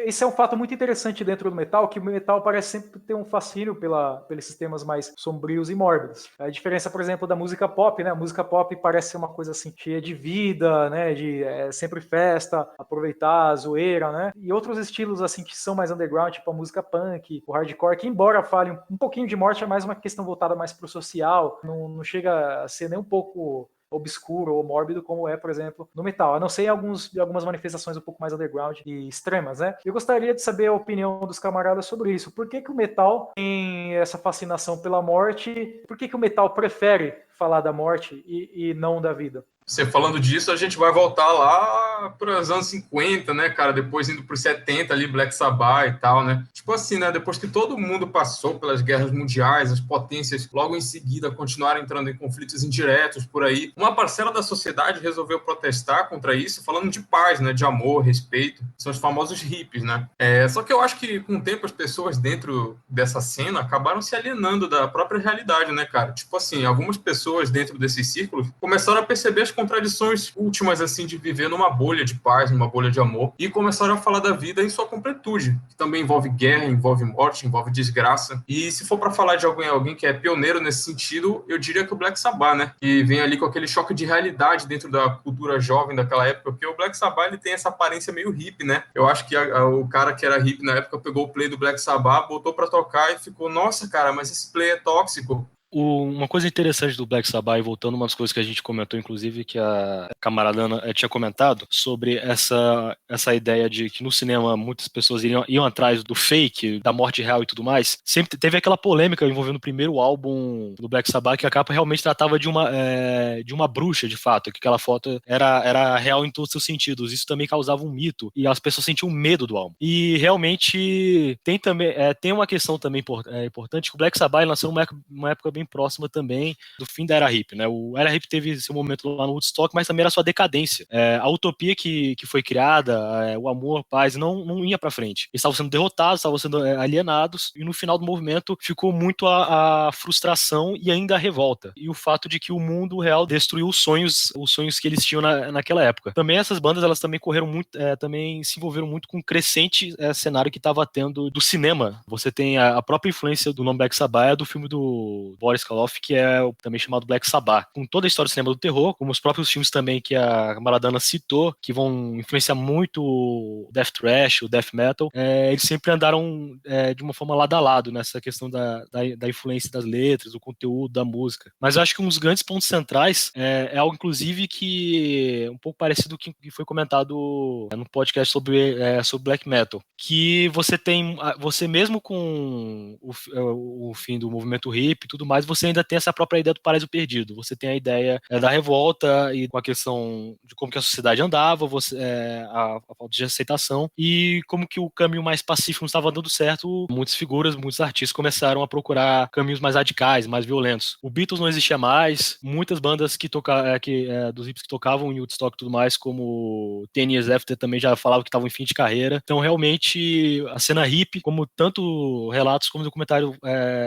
esse é um fato muito interessante dentro do metal, que o metal parece sempre ter um fascínio pelos sistemas mais sombrios e mórbidos. A diferença, por exemplo, da música pop, né? A música pop parece ser uma coisa assim cheia de vida, né? De sempre festa, aproveitar a zoeira, né? E outros estilos assim que são mais underground, tipo a música punk, o hardcore, que embora fale um pouquinho de morte, é mais uma questão voltada mais pro social, não chega a ser nem um pouco obscuro ou mórbido como é, por exemplo, no metal, a não ser em algumas manifestações um pouco mais underground e extremas, né? Eu gostaria de saber a opinião dos camaradas sobre isso. Por que o metal tem essa fascinação pela morte? Por que o metal prefere falar da morte e não da vida? Você falando disso, a gente vai voltar lá para os anos 50, né, cara? Depois indo para os 70 ali, Black Sabbath e tal, né? Tipo assim, né? Depois que todo mundo passou pelas guerras mundiais, as potências logo em seguida continuaram entrando em conflitos indiretos por aí, uma parcela da sociedade resolveu protestar contra isso, falando de paz, né? De amor, respeito. São os famosos hippies, né? Só que eu acho que com o tempo as pessoas dentro dessa cena acabaram se alienando da própria realidade, né, cara? Tipo assim, algumas pessoas dentro desses círculos começaram a perceber as contradições últimas, assim, de viver numa bolha de paz, numa bolha de amor, e começaram a falar da vida em sua completude, que também envolve guerra, envolve morte, envolve desgraça. E se for para falar de alguém que é pioneiro nesse sentido, eu diria que o Black Sabbath, né? Que vem ali com aquele choque de realidade dentro da cultura jovem daquela época, porque o Black Sabbath, ele tem essa aparência meio hippie, né? Eu acho que o cara que era hippie na época pegou o play do Black Sabbath, botou para tocar e ficou, nossa, cara, mas esse play é tóxico. Uma coisa interessante do Black Sabbath, e voltando a umas coisas que a gente comentou, inclusive, que a camarada Ana tinha comentado, sobre essa ideia de que no cinema muitas pessoas iam atrás do fake, da morte real e tudo mais. Sempre teve aquela polêmica envolvendo o primeiro álbum do Black Sabbath, que a capa realmente tratava de uma bruxa, de fato, que aquela foto era real em todos os seus sentidos. Isso também causava um mito, e as pessoas sentiam medo do álbum. E realmente tem uma questão também importante, que o Black Sabbath lançou uma época bem próxima também do fim da era hippie, né? O era hippie teve seu momento lá no Woodstock, mas também era sua decadência. A utopia que foi criada, o amor, a paz, não ia pra frente. Eles estavam sendo derrotados, estavam sendo alienados, e no final do movimento ficou muito a frustração e ainda a revolta. E o fato de que o mundo real destruiu os sonhos que eles tinham naquela época. Também essas bandas, elas também correram muito, também se envolveram muito com o crescente cenário que estava tendo do cinema. Você tem a própria influência do nome Black Sabbath, do filme do Boris Karloff, que é também chamado Black Sabbath, com toda a história do cinema do terror, como os próprios filmes também que a Maradona citou, que vão influenciar muito o death thrash, o death metal, eles sempre andaram de uma forma lado a lado nessa questão da influência das letras, do conteúdo, da música. Mas eu acho que um dos grandes pontos centrais é algo, inclusive, que é um pouco parecido com o que foi comentado no podcast sobre black metal, que você mesmo com o fim do movimento hippie e tudo mais, você ainda tem essa própria ideia do paraíso perdido. Você tem a ideia da revolta e com a questão de como que a sociedade andava, a falta de aceitação, e como que o caminho mais pacífico não estava dando certo. Muitas figuras, muitos artistas começaram a procurar caminhos mais radicais, mais violentos. O Beatles não existia mais, muitas bandas dos hippies que tocavam em Woodstock e tudo mais, como 10 Years After, também já falavam que estavam em fim de carreira. Então, realmente, a cena hippie, como tanto relatos como o documentário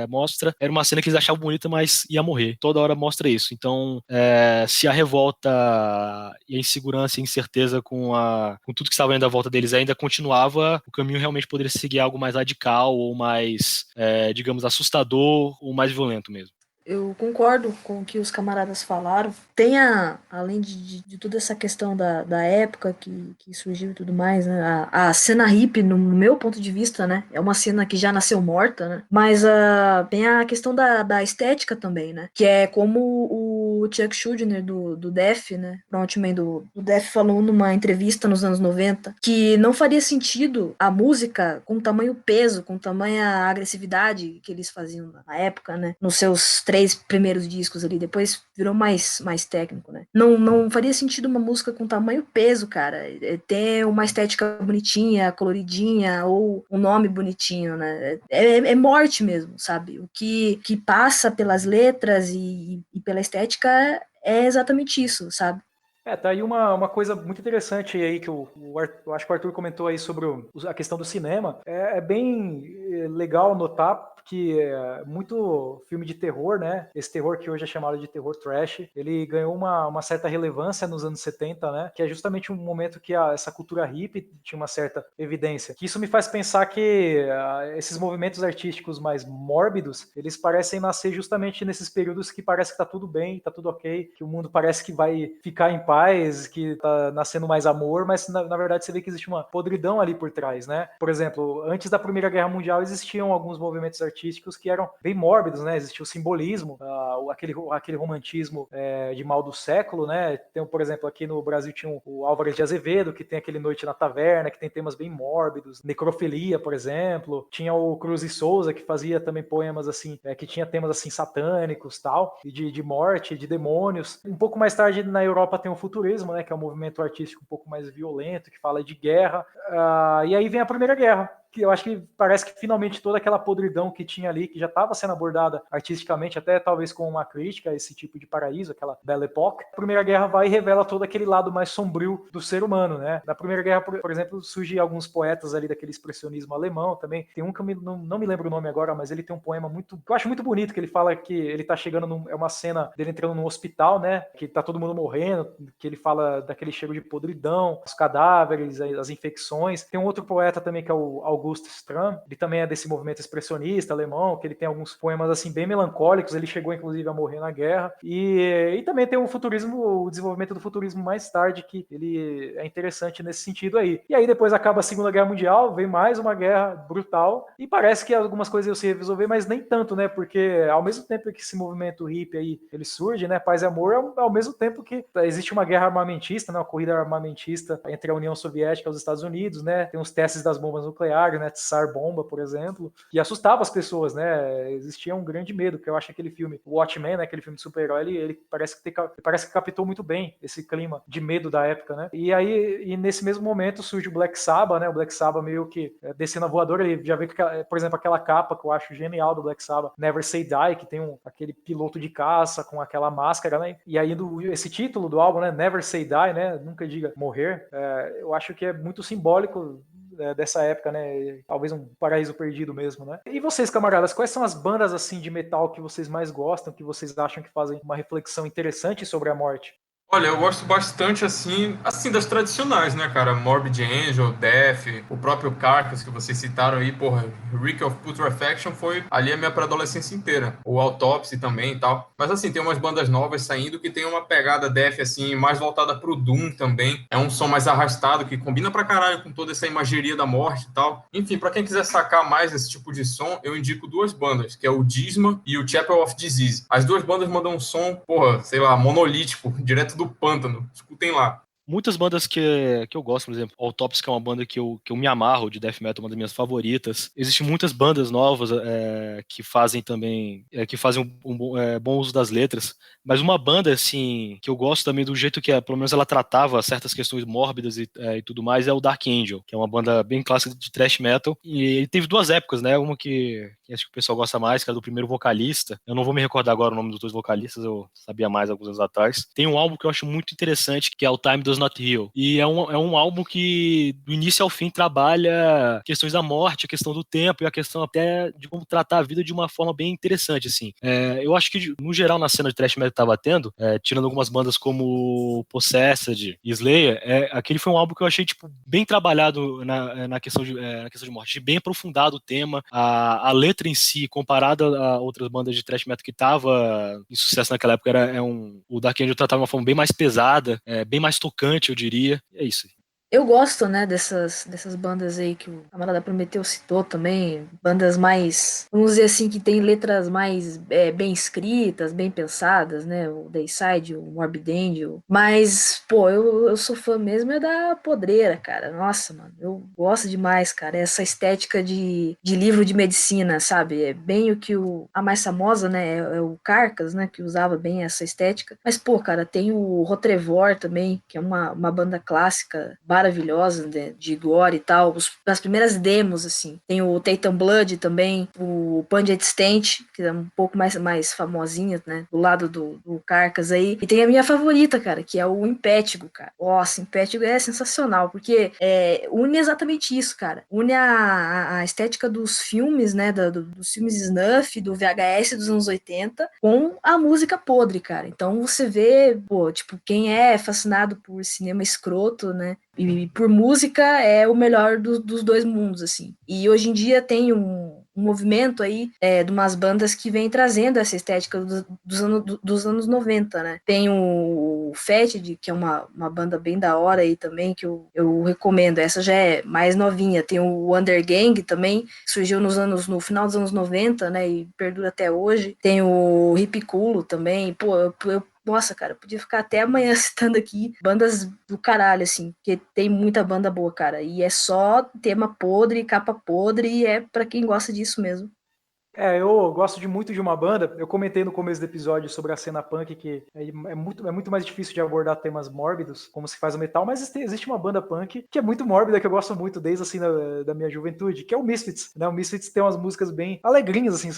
mostra, era uma cena que eles achavam bonita, mas ia morrer. Toda hora mostra isso. Então, se a revolta e a insegurança e a incerteza com tudo que estava indo à volta deles ainda continuava, o caminho realmente poderia seguir algo mais radical ou mais, digamos, assustador ou mais violento mesmo. Eu concordo com o que os camaradas falaram. Além de toda essa questão da época que surgiu e tudo mais, né? A cena hippie, no meu ponto de vista, né? É uma cena que já nasceu morta, né? Mas tem a questão da estética também, né? Que é como o Chuck Schuldiner do Def, né? Frontman do Def falou numa entrevista nos anos 90 que não faria sentido a música com tamanho peso, com tamanha agressividade que eles faziam na época, né? Nos seus 3 primeiros discos ali, depois virou mais técnico, né? Não faria sentido uma música com tamanho peso, cara. Ter uma estética bonitinha, coloridinha, ou um nome bonitinho, né? É morte mesmo, sabe? O que passa pelas letras e pela estética é exatamente isso, sabe? Tá aí uma coisa muito interessante aí que eu acho que o Arthur comentou aí sobre a questão do cinema. É bem legal notar que muito filme de terror, né? Esse terror que hoje é chamado de terror trash, ele ganhou uma certa relevância nos anos 70, né? Que é justamente um momento que essa cultura hippie tinha uma certa evidência. Que isso me faz pensar que esses movimentos artísticos mais mórbidos, eles parecem nascer justamente nesses períodos que parece que tá tudo bem, tá tudo ok, que o mundo parece que vai ficar em paz, que tá nascendo mais amor, mas na verdade você vê que existe uma podridão ali por trás, né? Por exemplo, antes da Primeira Guerra Mundial existiam alguns movimentos artísticos que eram bem mórbidos, né? Existia o simbolismo, aquele romantismo de mal do século, né? Tem, por exemplo, aqui no Brasil tinha o Álvares de Azevedo, que tem aquele Noite na Taverna, que tem temas bem mórbidos, necrofilia, por exemplo. Tinha o Cruz e Souza, que fazia também poemas assim, que tinha temas assim satânicos, tal, e de morte, de demônios. Um pouco mais tarde na Europa tem o futurismo, né? Que é um movimento artístico um pouco mais violento, que fala de guerra. E aí vem a Primeira Guerra, que eu acho que parece que finalmente toda aquela podridão que tinha ali, que já estava sendo abordada artisticamente, até talvez com uma crítica a esse tipo de paraíso, aquela Belle Époque, a Primeira Guerra vai e revela todo aquele lado mais sombrio do ser humano, né? Na Primeira Guerra, por exemplo, surgem alguns poetas ali daquele expressionismo alemão também. Tem um que eu não me lembro o nome agora, mas ele tem um poema muito, que eu acho muito bonito, que ele fala que ele tá chegando, é uma cena dele entrando num hospital, né? Que tá todo mundo morrendo, que ele fala daquele cheiro de podridão, os cadáveres, as infecções. Tem um outro poeta também que é o August Ström, ele também é desse movimento expressionista alemão, que ele tem alguns poemas assim bem melancólicos, ele chegou inclusive a morrer na guerra, e também tem o futurismo, o desenvolvimento do futurismo mais tarde, que ele é interessante nesse sentido aí. E aí depois acaba a Segunda Guerra Mundial, vem mais uma guerra brutal, e parece que algumas coisas iam se resolver, mas nem tanto, né, porque ao mesmo tempo que esse movimento hippie aí, ele surge, né, paz e amor, ao mesmo tempo que existe uma guerra armamentista, né, uma corrida armamentista entre a União Soviética e os Estados Unidos, né, tem os testes das bombas nucleares, né, Tsar Bomba, por exemplo, e assustava as pessoas, né, existia um grande medo, que eu acho que aquele filme, o Watchmen, né, aquele filme de super-herói, ele parece que captou muito bem esse clima de medo da época, né, e nesse mesmo momento surge o Black Sabbath, né, o Black Sabbath meio que descendo a voadora, ele já vê que, por exemplo, aquela capa que eu acho genial do Black Sabbath, Never Say Die, que tem aquele piloto de caça com aquela máscara, né, e aí esse título do álbum, né, Never Say Die, né, nunca diga morrer, eu acho que é muito simbólico dessa época, né? Talvez um paraíso perdido mesmo, né? E vocês, camaradas, quais são as bandas assim de metal que vocês mais gostam, que vocês acham que fazem uma reflexão interessante sobre a morte? Olha, eu gosto bastante, assim das tradicionais, né, cara? Morbid Angel, Death, o próprio Carcass, que vocês citaram aí, porra, Reek of Putrefaction foi ali a minha pré-adolescência inteira. O Autopsy também e tal. Mas, assim, tem umas bandas novas saindo que tem uma pegada Death, assim, mais voltada pro Doom também. É um som mais arrastado, que combina pra caralho com toda essa imageria da morte e tal. Enfim, pra quem quiser sacar mais esse tipo de som, eu indico duas bandas, que é o Disma e o Chapel of Disease. As duas bandas mandam um som, porra, sei lá, monolítico, direto do pântano. Escutem lá. Muitas bandas que eu gosto, por exemplo, Autopsy, que é uma banda que eu me amarro de death metal, uma das minhas favoritas. Existem muitas bandas novas que fazem também, que fazem bom uso das letras, mas uma banda, assim, que eu gosto também do jeito que, pelo menos ela tratava certas questões mórbidas e tudo mais, é o Dark Angel, que é uma banda bem clássica de thrash metal, e ele teve duas épocas, né, uma que acho que o pessoal gosta mais, que é do primeiro vocalista, eu não vou me recordar agora o nome dos dois vocalistas, eu sabia mais alguns anos atrás. Tem um álbum que eu acho muito interessante, que é o Time Does Not Heal, e é um álbum que do início ao fim trabalha questões da morte, a questão do tempo e a questão até de como tratar a vida de uma forma bem interessante, assim. Eu acho que, no geral, na cena de thrash metal que tava tendo, tirando algumas bandas como Possessed e Slayer, aquele foi um álbum que eu achei, tipo, bem trabalhado na questão de morte, bem aprofundado o tema, a letra letra em si, comparada a outras bandas de thrash metal que tava em sucesso naquela época, o Dark Angel tratava de uma forma bem mais pesada, bem mais tocante, eu diria. É isso. Eu gosto, né, dessas bandas aí que o camarada Prometeu citou também, bandas mais, vamos dizer assim, que tem letras mais bem escritas, bem pensadas, né, o Dayside, o Morbid Angel, mas, pô, eu sou fã mesmo da Podreira, cara, nossa, mano, eu gosto demais, cara, essa estética de livro de medicina, sabe, é bem o que a mais famosa, né, é o Carcass, né, que usava bem essa estética, mas, pô, cara, tem o Rotrevor também, que é uma banda clássica, maravilhosa, né, de gore e tal, as primeiras demos, assim. Tem o Titan Blood também, o Pungent Stench, que é um pouco mais famosinha, né, do lado do Carcass aí. E tem a minha favorita, cara, que é o Impétigo, cara. Nossa, Impétigo é sensacional, porque une exatamente isso, cara. Une a estética dos filmes, né, dos filmes snuff, do VHS dos anos 80, com a música podre, cara. Então você vê, pô, tipo, quem é fascinado por cinema escroto, né, e por música é o melhor dos dois mundos, assim. E hoje em dia tem um movimento aí de umas bandas que vem trazendo essa estética dos anos 90, né? Tem o Fetid, que é uma banda bem da hora aí também, que eu recomendo. Essa já é mais novinha. Tem o Undergang também, que surgiu no final dos anos 90, né? E perdura até hoje. Tem o Ripiculo também. Pô, nossa, cara, eu podia ficar até amanhã citando aqui bandas do caralho, assim, porque tem muita banda boa, cara. E é só tema podre, capa podre, e é pra quem gosta disso mesmo. Eu gosto muito de uma banda. Eu comentei no começo do episódio sobre a cena punk que é muito mais difícil de abordar temas mórbidos, como se faz o metal, mas existe uma banda punk que é muito mórbida, que eu gosto muito desde assim da minha juventude, que é o Misfits, né? O Misfits tem umas músicas bem alegrinhas, assim,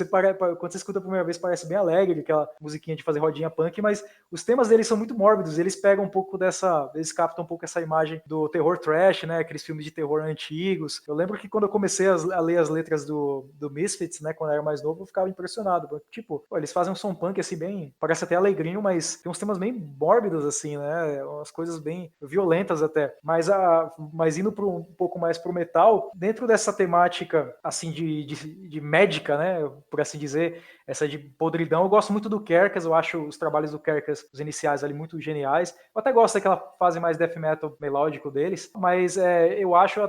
quando você escuta a primeira vez parece bem alegre, aquela musiquinha de fazer rodinha punk, mas os temas deles são muito mórbidos, eles pegam um pouco eles captam um pouco essa imagem do terror trash, né? Aqueles filmes de terror antigos. Eu lembro que quando eu comecei a ler as letras do Misfits, né, quando eu era mais novo, eu ficava impressionado. Tipo, eles fazem um som punk assim bem, parece até alegrinho, mas tem uns temas bem mórbidos assim, né? Umas coisas bem violentas até. Mas indo um pouco mais pro metal, dentro dessa temática assim de médica, né, por assim dizer, essa de podridão, eu gosto muito do Carcass, eu acho os trabalhos do Carcass, os iniciais ali, muito geniais. Eu até gosto daquela fase mais death metal melódico deles, mas eu acho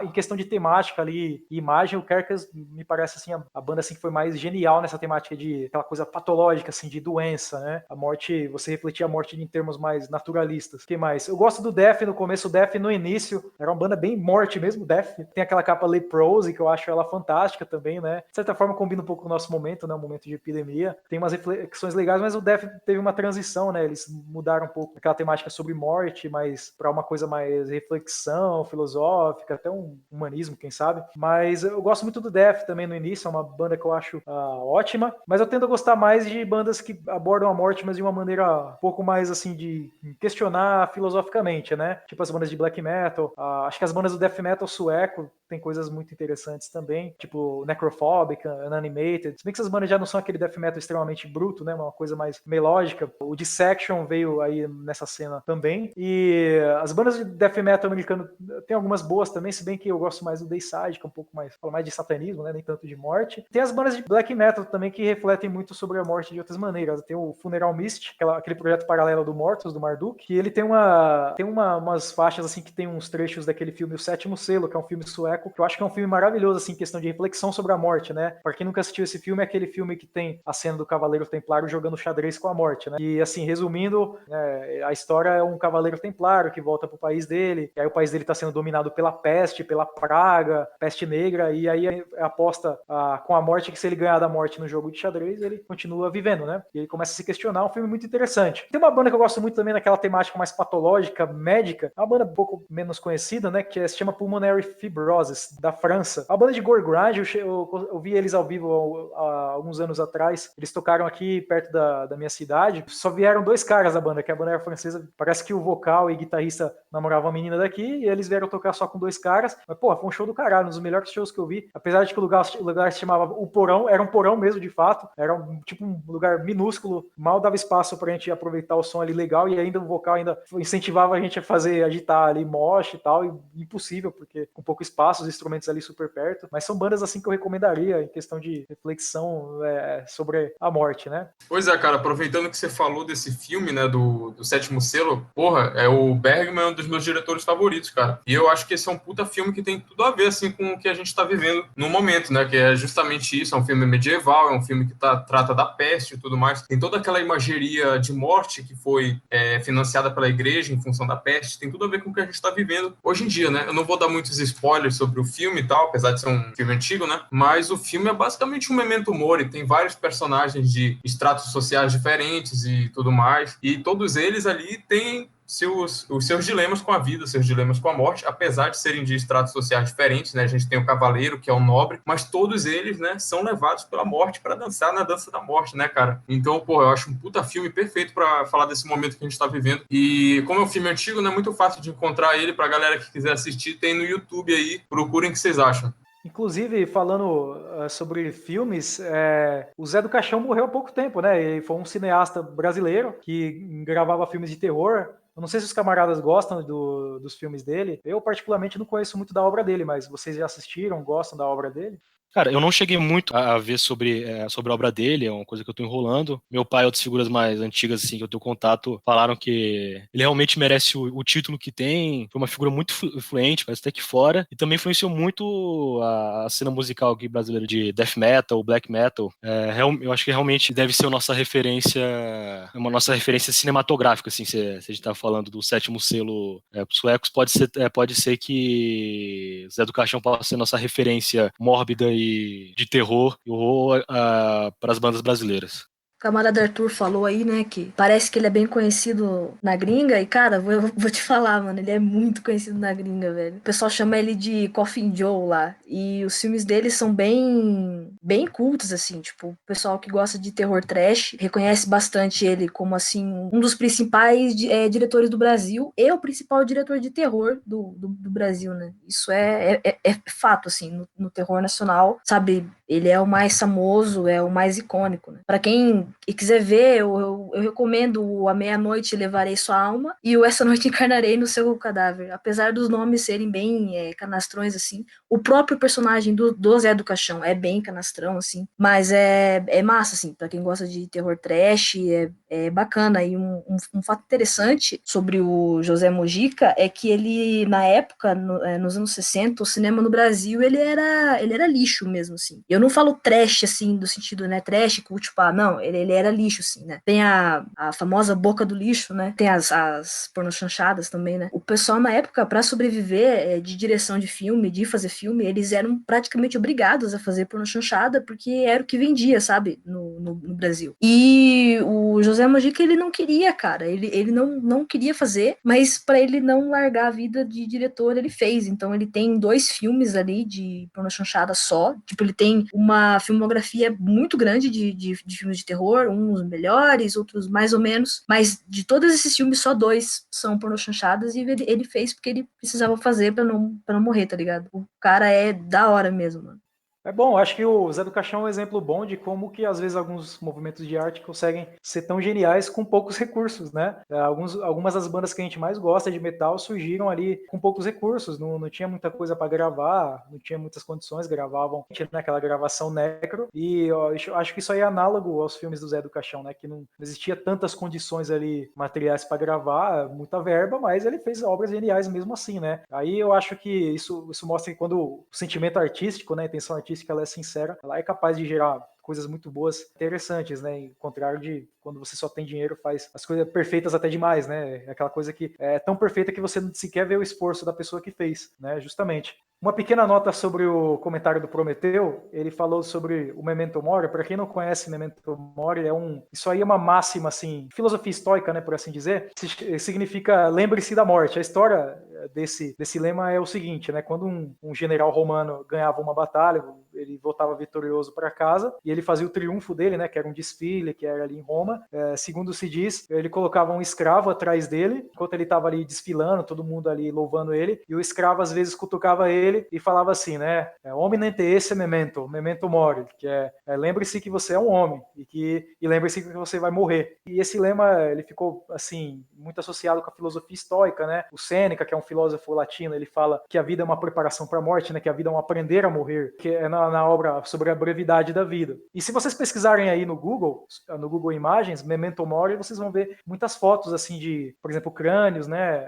em questão de temática ali e imagem, o Carcass me parece assim a banda assim que foi mais genial nessa temática de aquela coisa patológica assim de doença, né? A morte, você refletir a morte em termos mais naturalistas. O que mais? Eu gosto do Death no começo, o Death no início era uma banda bem morte mesmo, Death. Tem aquela capa Leprosy que eu acho ela fantástica também, né? De certa forma combina um pouco com o nosso momento, né? Um momento de epidemia. Tem umas reflexões legais, mas o Death teve uma transição, né? Eles mudaram um pouco aquela temática sobre morte, mas para uma coisa mais reflexão filosófica, até um humanismo, quem sabe. Mas eu gosto muito do Death também no início, é uma banda que eu acho ótima, mas eu tendo a gostar mais de bandas que abordam a morte, mas de uma maneira um pouco mais assim de questionar filosoficamente, né? Tipo as bandas de black metal, acho que as bandas do death metal sueco tem coisas muito interessantes também, tipo Necrophobic, Unanimated. Se bem que essas bandas já não são aquele death metal extremamente bruto, né? Uma coisa mais melódica. O Dissection veio aí nessa cena também. E as bandas de death metal americano tem algumas boas também, se bem que eu gosto mais do Dayside, que é um pouco mais, fala mais de satanismo, né? Nem tanto de morte. Tem as bandas de black metal também que refletem muito sobre a morte de outras maneiras. Tem o Funeral Mist, aquele projeto paralelo do Mortos, do Marduk, que ele tem umas faixas assim que tem uns trechos daquele filme O Sétimo Selo, que é um filme sueco, que eu acho que é um filme maravilhoso, assim, em questão de reflexão sobre a morte, né? Pra quem nunca assistiu esse filme, é aquele filme que tem a cena do Cavaleiro Templário jogando xadrez com a morte, né? E, assim, resumindo, a história é um Cavaleiro Templário que volta pro país dele, e aí o país dele tá sendo dominado pela peste, pela praga, peste negra, e aí aposta com a morte que se ele ganhar da morte no jogo de xadrez, ele continua vivendo, né? E ele começa a se questionar, um filme muito interessante. Tem uma banda que eu gosto muito também naquela temática mais patológica, médica, é uma banda um pouco menos conhecida, né? Que se chama Pulmonary Fibrosis, da França. A banda de gore grunge, eu vi eles ao vivo há alguns poucos anos atrás. Eles tocaram aqui perto da minha cidade. Só vieram 2 caras da banda, que a banda era francesa. Parece que o vocal e guitarrista namoravam uma menina daqui, e eles vieram tocar só com 2 caras. Mas, pô, foi um show do caralho, um dos melhores shows que eu vi. Apesar de que o lugar se chamava O Porão, era um porão mesmo, de fato. Era tipo um lugar minúsculo, mal dava espaço pra gente aproveitar o som ali legal, e ainda o vocal ainda incentivava a gente a fazer, agitar ali mosh e tal, e impossível, porque com pouco espaço, os instrumentos ali super perto. Mas são bandas assim que eu recomendaria em questão de reflexão sobre a morte, né? Pois é, cara, aproveitando que você falou desse filme, né, do Sétimo Selo, porra, o Bergman é um dos meus diretores favoritos, cara. E eu acho que esse é um puta filme que tem tudo a ver, assim, com o que a gente tá vivendo no momento, né, que é justamente isso, é um filme medieval, é um filme que trata da peste e tudo mais. Tem toda aquela imageria de morte que foi financiada pela igreja em função da peste, tem tudo a ver com o que a gente tá vivendo hoje em dia, né? Eu não vou dar muitos spoilers sobre o filme e tal, apesar de ser um filme antigo, né? Mas o filme é basicamente um memento mori, tem vários personagens de estratos sociais diferentes e tudo mais, e todos eles ali têm os seus dilemas com a vida, seus dilemas com a morte, apesar de serem de estratos sociais diferentes, né? A gente tem o cavaleiro, que é o nobre, mas todos eles, né, são levados pela morte para dançar na dança da morte, né, cara? Então, pô, eu acho um puta filme perfeito para falar desse momento que a gente tá vivendo. E como é um filme antigo, não é muito fácil de encontrar ele. Pra galera que quiser assistir, tem no YouTube aí, procurem o que vocês acham. Inclusive, falando sobre filmes, o Zé do Caixão morreu há pouco tempo, né? Ele foi um cineasta brasileiro que gravava filmes de terror. Eu não sei se os camaradas gostam dos filmes dele. Eu, particularmente, não conheço muito da obra dele, mas vocês já assistiram, gostam da obra dele? Cara, eu não cheguei muito a ver sobre a obra dele, é uma coisa que eu tô enrolando. Meu pai e outras figuras mais antigas, assim, que eu tenho contato, falaram que ele realmente merece o título que tem. Foi uma figura muito influente, parece até que fora. E também influenciou muito a cena musical aqui brasileira de death metal, black metal. Eu acho que realmente deve ser uma nossa referência cinematográfica, assim, se a gente tá falando do Sétimo Selo suecos, pode ser que Zé do Caixão possa ser nossa referência mórbida e de terror e horror para as bandas brasileiras. O camarada Arthur falou aí, né, que parece que ele é bem conhecido na gringa, e cara, eu vou te falar, mano, ele é muito conhecido na gringa, velho. O pessoal chama ele de Coffin Joe lá, e os filmes dele são bem cultos, assim, tipo, o pessoal que gosta de terror trash reconhece bastante ele como, assim, um dos principais diretores do Brasil, e o principal diretor de terror do Brasil, né. Isso é fato, assim, no terror nacional, sabe, ele é o mais famoso, é o mais icônico, né. Pra quem quiser ver, eu recomendo o A Meia-Noite Levarei Sua Alma e o Essa Noite Encarnarei no Seu Cadáver. Apesar dos nomes serem bem canastrões, assim, o próprio personagem do Zé do Caixão é bem canastrão, assim, mas é massa, assim, pra quem gosta de terror trash, é bacana. E um fato interessante sobre o José Mojica é que ele, na época, nos anos 60, o cinema no Brasil, ele era lixo mesmo, assim. Eu não falo trash, assim, do sentido, né, trash, cult, pá, não, ele era lixo, assim, né. Tem a famosa boca do lixo, né, tem as pornochanchadas também, né. O pessoal, na época, pra sobreviver de direção de filme, de fazer filme, eles eram praticamente obrigados a fazer pornochanchada, porque era o que vendia, sabe, no Brasil. E o José Mojica, ele não queria, cara, ele não queria fazer, mas pra ele não largar a vida de diretor, ele fez. Então ele tem 2 filmes ali de pornochanchada só, tipo, ele tem uma filmografia muito grande de filmes de terror, uns melhores, outros mais ou menos, mas de todos esses filmes, só 2 são pornochanchadas, e ele fez porque ele precisava fazer pra não morrer, tá ligado? O cara é da hora mesmo, mano. É bom, acho que o Zé do Caixão é um exemplo bom de como que às vezes alguns movimentos de arte conseguem ser tão geniais com poucos recursos, né? Algumas das bandas que a gente mais gosta de metal surgiram ali com poucos recursos, não tinha muita coisa para gravar, não tinha muitas condições, gravavam naquela gravação necro, e eu acho que isso aí é análogo aos filmes do Zé do Caixão, né? Que não existia tantas condições ali materiais para gravar, muita verba, mas ele fez obras geniais mesmo assim, né? Aí eu acho que isso mostra que quando o sentimento artístico, né, a intenção artística, ela é sincera, ela é capaz de gerar coisas muito boas, interessantes, né? Em contrário de quando você só tem dinheiro, faz as coisas perfeitas até demais, né? É aquela coisa que é tão perfeita que você sequer vê o esforço da pessoa que fez, né? Justamente. Uma pequena nota sobre o comentário do Prometeu, ele falou sobre o Memento Mori. Para quem não conhece Memento Mori, isso aí é uma máxima, assim, filosofia estoica, né, por assim dizer, significa lembre-se da morte. A história desse lema é o seguinte, né, quando um general romano ganhava uma batalha, ele voltava vitorioso para casa, e ele fazia o triunfo dele, né, que era um desfile, que era ali em Roma, segundo se diz, ele colocava um escravo atrás dele, enquanto ele estava ali desfilando, todo mundo ali louvando ele, e o escravo às vezes cutucava ele e falava assim, né, hominem te esse memento mori, que lembre-se que você é um homem, e lembre-se que você vai morrer. E esse lema, ele ficou, assim, muito associado com a filosofia estoica, né, o Sêneca, que é um filósofo latino, ele fala que a vida é uma preparação para a morte, né, que a vida é um aprender a morrer, que é na obra sobre a brevidade da vida. E se vocês pesquisarem aí no Google Imagens, Memento Mori, vocês vão ver muitas fotos, assim, de, por exemplo, crânios, né,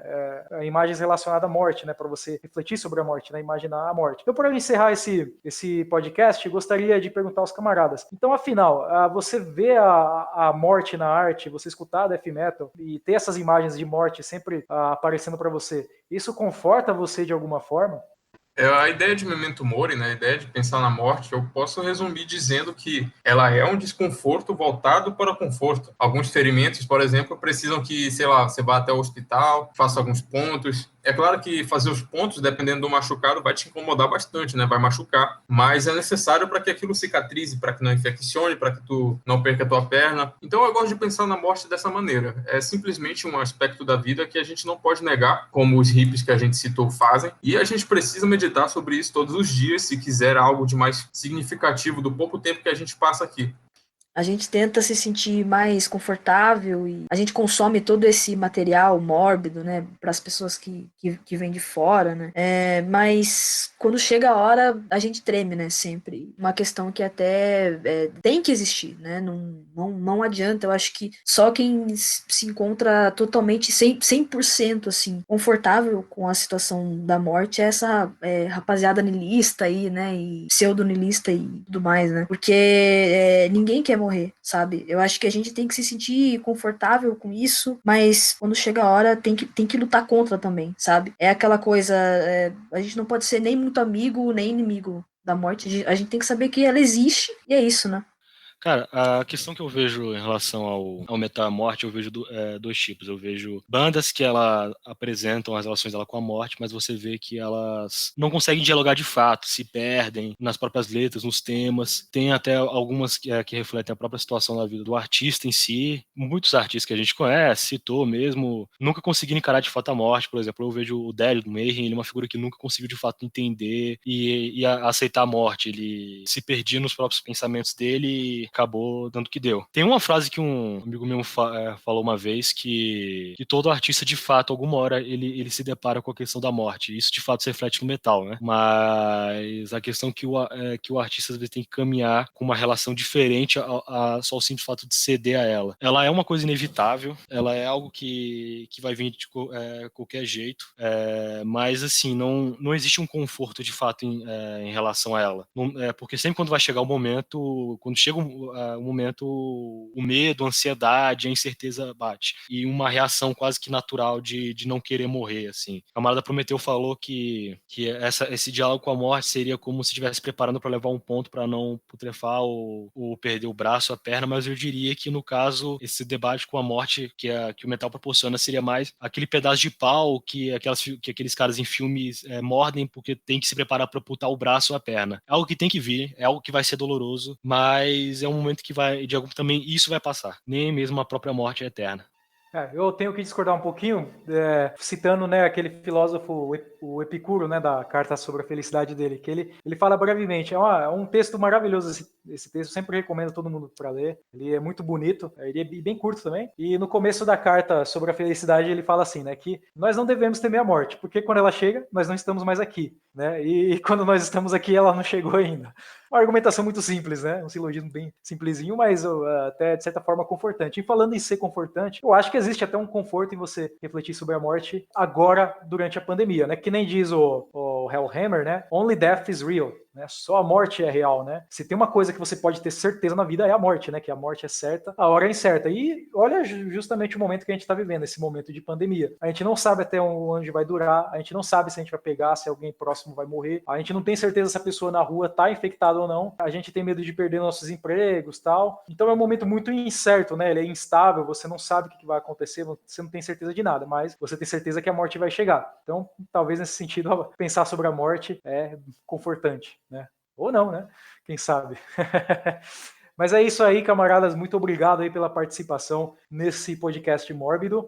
imagens relacionadas à morte, né, para você refletir sobre a morte, né, imaginar a morte. Então, para encerrar esse podcast, eu gostaria de perguntar aos camaradas. Então, afinal, você vê a morte na arte, você escutar death metal e ter essas imagens de morte sempre aparecendo para você, isso conforta você de alguma forma? A ideia de Memento Mori, né, a ideia de pensar na morte, eu posso resumir dizendo que ela é um desconforto voltado para o conforto. Alguns ferimentos, por exemplo, precisam que, sei lá, você vá até o hospital, faça alguns pontos. É claro que fazer os pontos, dependendo do machucado, vai te incomodar bastante, né? Vai machucar. Mas é necessário para que aquilo cicatrize, para que não infeccione, para que tu não perca a tua perna. Então eu gosto de pensar na morte dessa maneira. É simplesmente um aspecto da vida que a gente não pode negar, como os hippies que a gente citou fazem. E a gente precisa meditar sobre isso todos os dias, se quiser algo de mais significativo do pouco tempo que a gente passa aqui. A gente tenta se sentir mais confortável e a gente consome todo esse material mórbido, né, para as pessoas que vêm de fora, né? Mas quando chega a hora, a gente treme, né, sempre. Uma questão que até tem que existir, né? Não adianta. Eu acho que só quem se encontra totalmente 100% assim, confortável com a situação da morte é essa rapaziada niilista aí, né, e pseudo-niilista e tudo mais, né? Porque ninguém quer morrer, sabe? Eu acho que a gente tem que se sentir confortável com isso, mas quando chega a hora tem que lutar contra também, sabe? É aquela coisa, a gente não pode ser nem muito amigo, nem inimigo da morte, a gente tem que saber que ela existe e é isso, né? Cara, a questão que eu vejo em relação ao metal e à morte, eu vejo dois tipos. Eu vejo bandas que ela apresentam as relações dela com a morte, mas você vê que elas não conseguem dialogar de fato, se perdem nas próprias letras, nos temas. Tem até algumas que refletem a própria situação da vida do artista em si. Muitos artistas que a gente conhece, citou mesmo, nunca conseguiram encarar de fato a morte. Por exemplo, eu vejo o Délio do Mayhem, ele é uma figura que nunca conseguiu de fato entender e aceitar a morte. Ele se perdia nos próprios pensamentos dele e acabou dando o que deu. Tem uma frase que um amigo meu falou uma vez que todo artista, de fato, alguma hora ele se depara com a questão da morte. Isso, de fato, se reflete no metal, né? Mas a questão que o artista às vezes tem que caminhar com uma relação diferente só o simples fato de ceder a ela. Ela é uma coisa inevitável, ela é algo que vai vir de qualquer jeito, mas, assim, não existe um conforto, de fato, em relação a ela. Porque sempre quando vai chegar o momento, quando chega o momento, o medo, a ansiedade, a incerteza bate. E uma reação quase que natural de não querer morrer, assim. A camarada Prometeu falou que esse diálogo com a morte seria como se estivesse preparando para levar um ponto para não putrefar ou perder o braço, a perna, mas eu diria que, no caso, esse debate com a morte que o metal proporciona seria mais aquele pedaço de pau que aqueles caras em filmes mordem porque tem que se preparar para putar o braço ou a perna. É algo que tem que vir, é algo que vai ser doloroso, mas é um momento que também isso vai passar. Nem mesmo a própria morte é eterna. Eu tenho que discordar um pouquinho, citando, né, aquele filósofo, o Epicuro, né, da Carta sobre a Felicidade dele, que ele fala brevemente. É um texto maravilhoso esse texto, sempre recomendo todo mundo para ler. Ele é muito bonito, ele é bem curto também. E no começo da Carta sobre a Felicidade ele fala assim, né, que nós não devemos temer a morte, porque quando ela chega, nós não estamos mais aqui, né? E quando nós estamos aqui, ela não chegou ainda. Uma argumentação muito simples, né? Um silogismo bem simplesinho, mas até de certa forma confortante. E falando em ser confortante, eu acho que existe até um conforto em você refletir sobre a morte agora, durante a pandemia, né? Que nem diz o Hellhammer, né? Only death is real. né? Só a morte é real, né? Se tem uma coisa que você pode ter certeza na vida é a morte, né? Que a morte é certa, a hora é incerta. E olha justamente o momento que a gente está vivendo, esse momento de pandemia. A gente não sabe até onde vai durar, a gente não sabe se a gente vai pegar, se alguém próximo vai morrer, a gente não tem certeza se a pessoa na rua está infectada ou não, a gente tem medo de perder nossos empregos e tal. Então é um momento muito incerto, né? Ele é instável, você não sabe o que vai acontecer, você não tem certeza de nada, mas você tem certeza que a morte vai chegar. Então, talvez nesse sentido, pensar sobre a morte é confortante, né? Ou não, né? Quem sabe? Mas é isso aí, camaradas. Muito obrigado aí pela participação nesse podcast mórbido.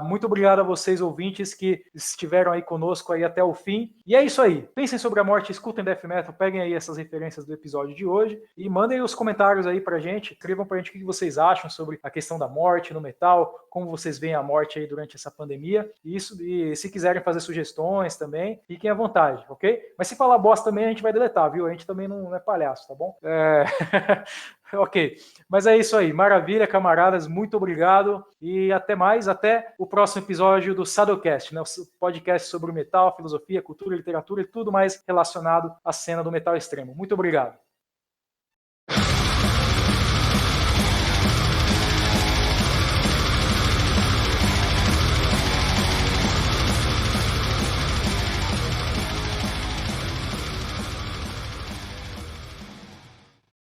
Muito obrigado a vocês, ouvintes, que estiveram aí conosco aí até o fim. E é isso aí. Pensem sobre a morte, escutem Death Metal, peguem aí essas referências do episódio de hoje e mandem os comentários aí pra gente. Escrevam pra gente o que vocês acham sobre a questão da morte no metal, como vocês veem a morte aí durante essa pandemia. E se quiserem fazer sugestões também, fiquem à vontade, ok? Mas se falar bosta também, a gente vai deletar, viu? A gente também não é palhaço, tá bom? Ok, mas é isso aí, maravilha, camaradas, muito obrigado e até mais, até o próximo episódio do Saddlecast, né, o podcast sobre o metal, filosofia, cultura, literatura e tudo mais relacionado à cena do metal extremo. Muito obrigado.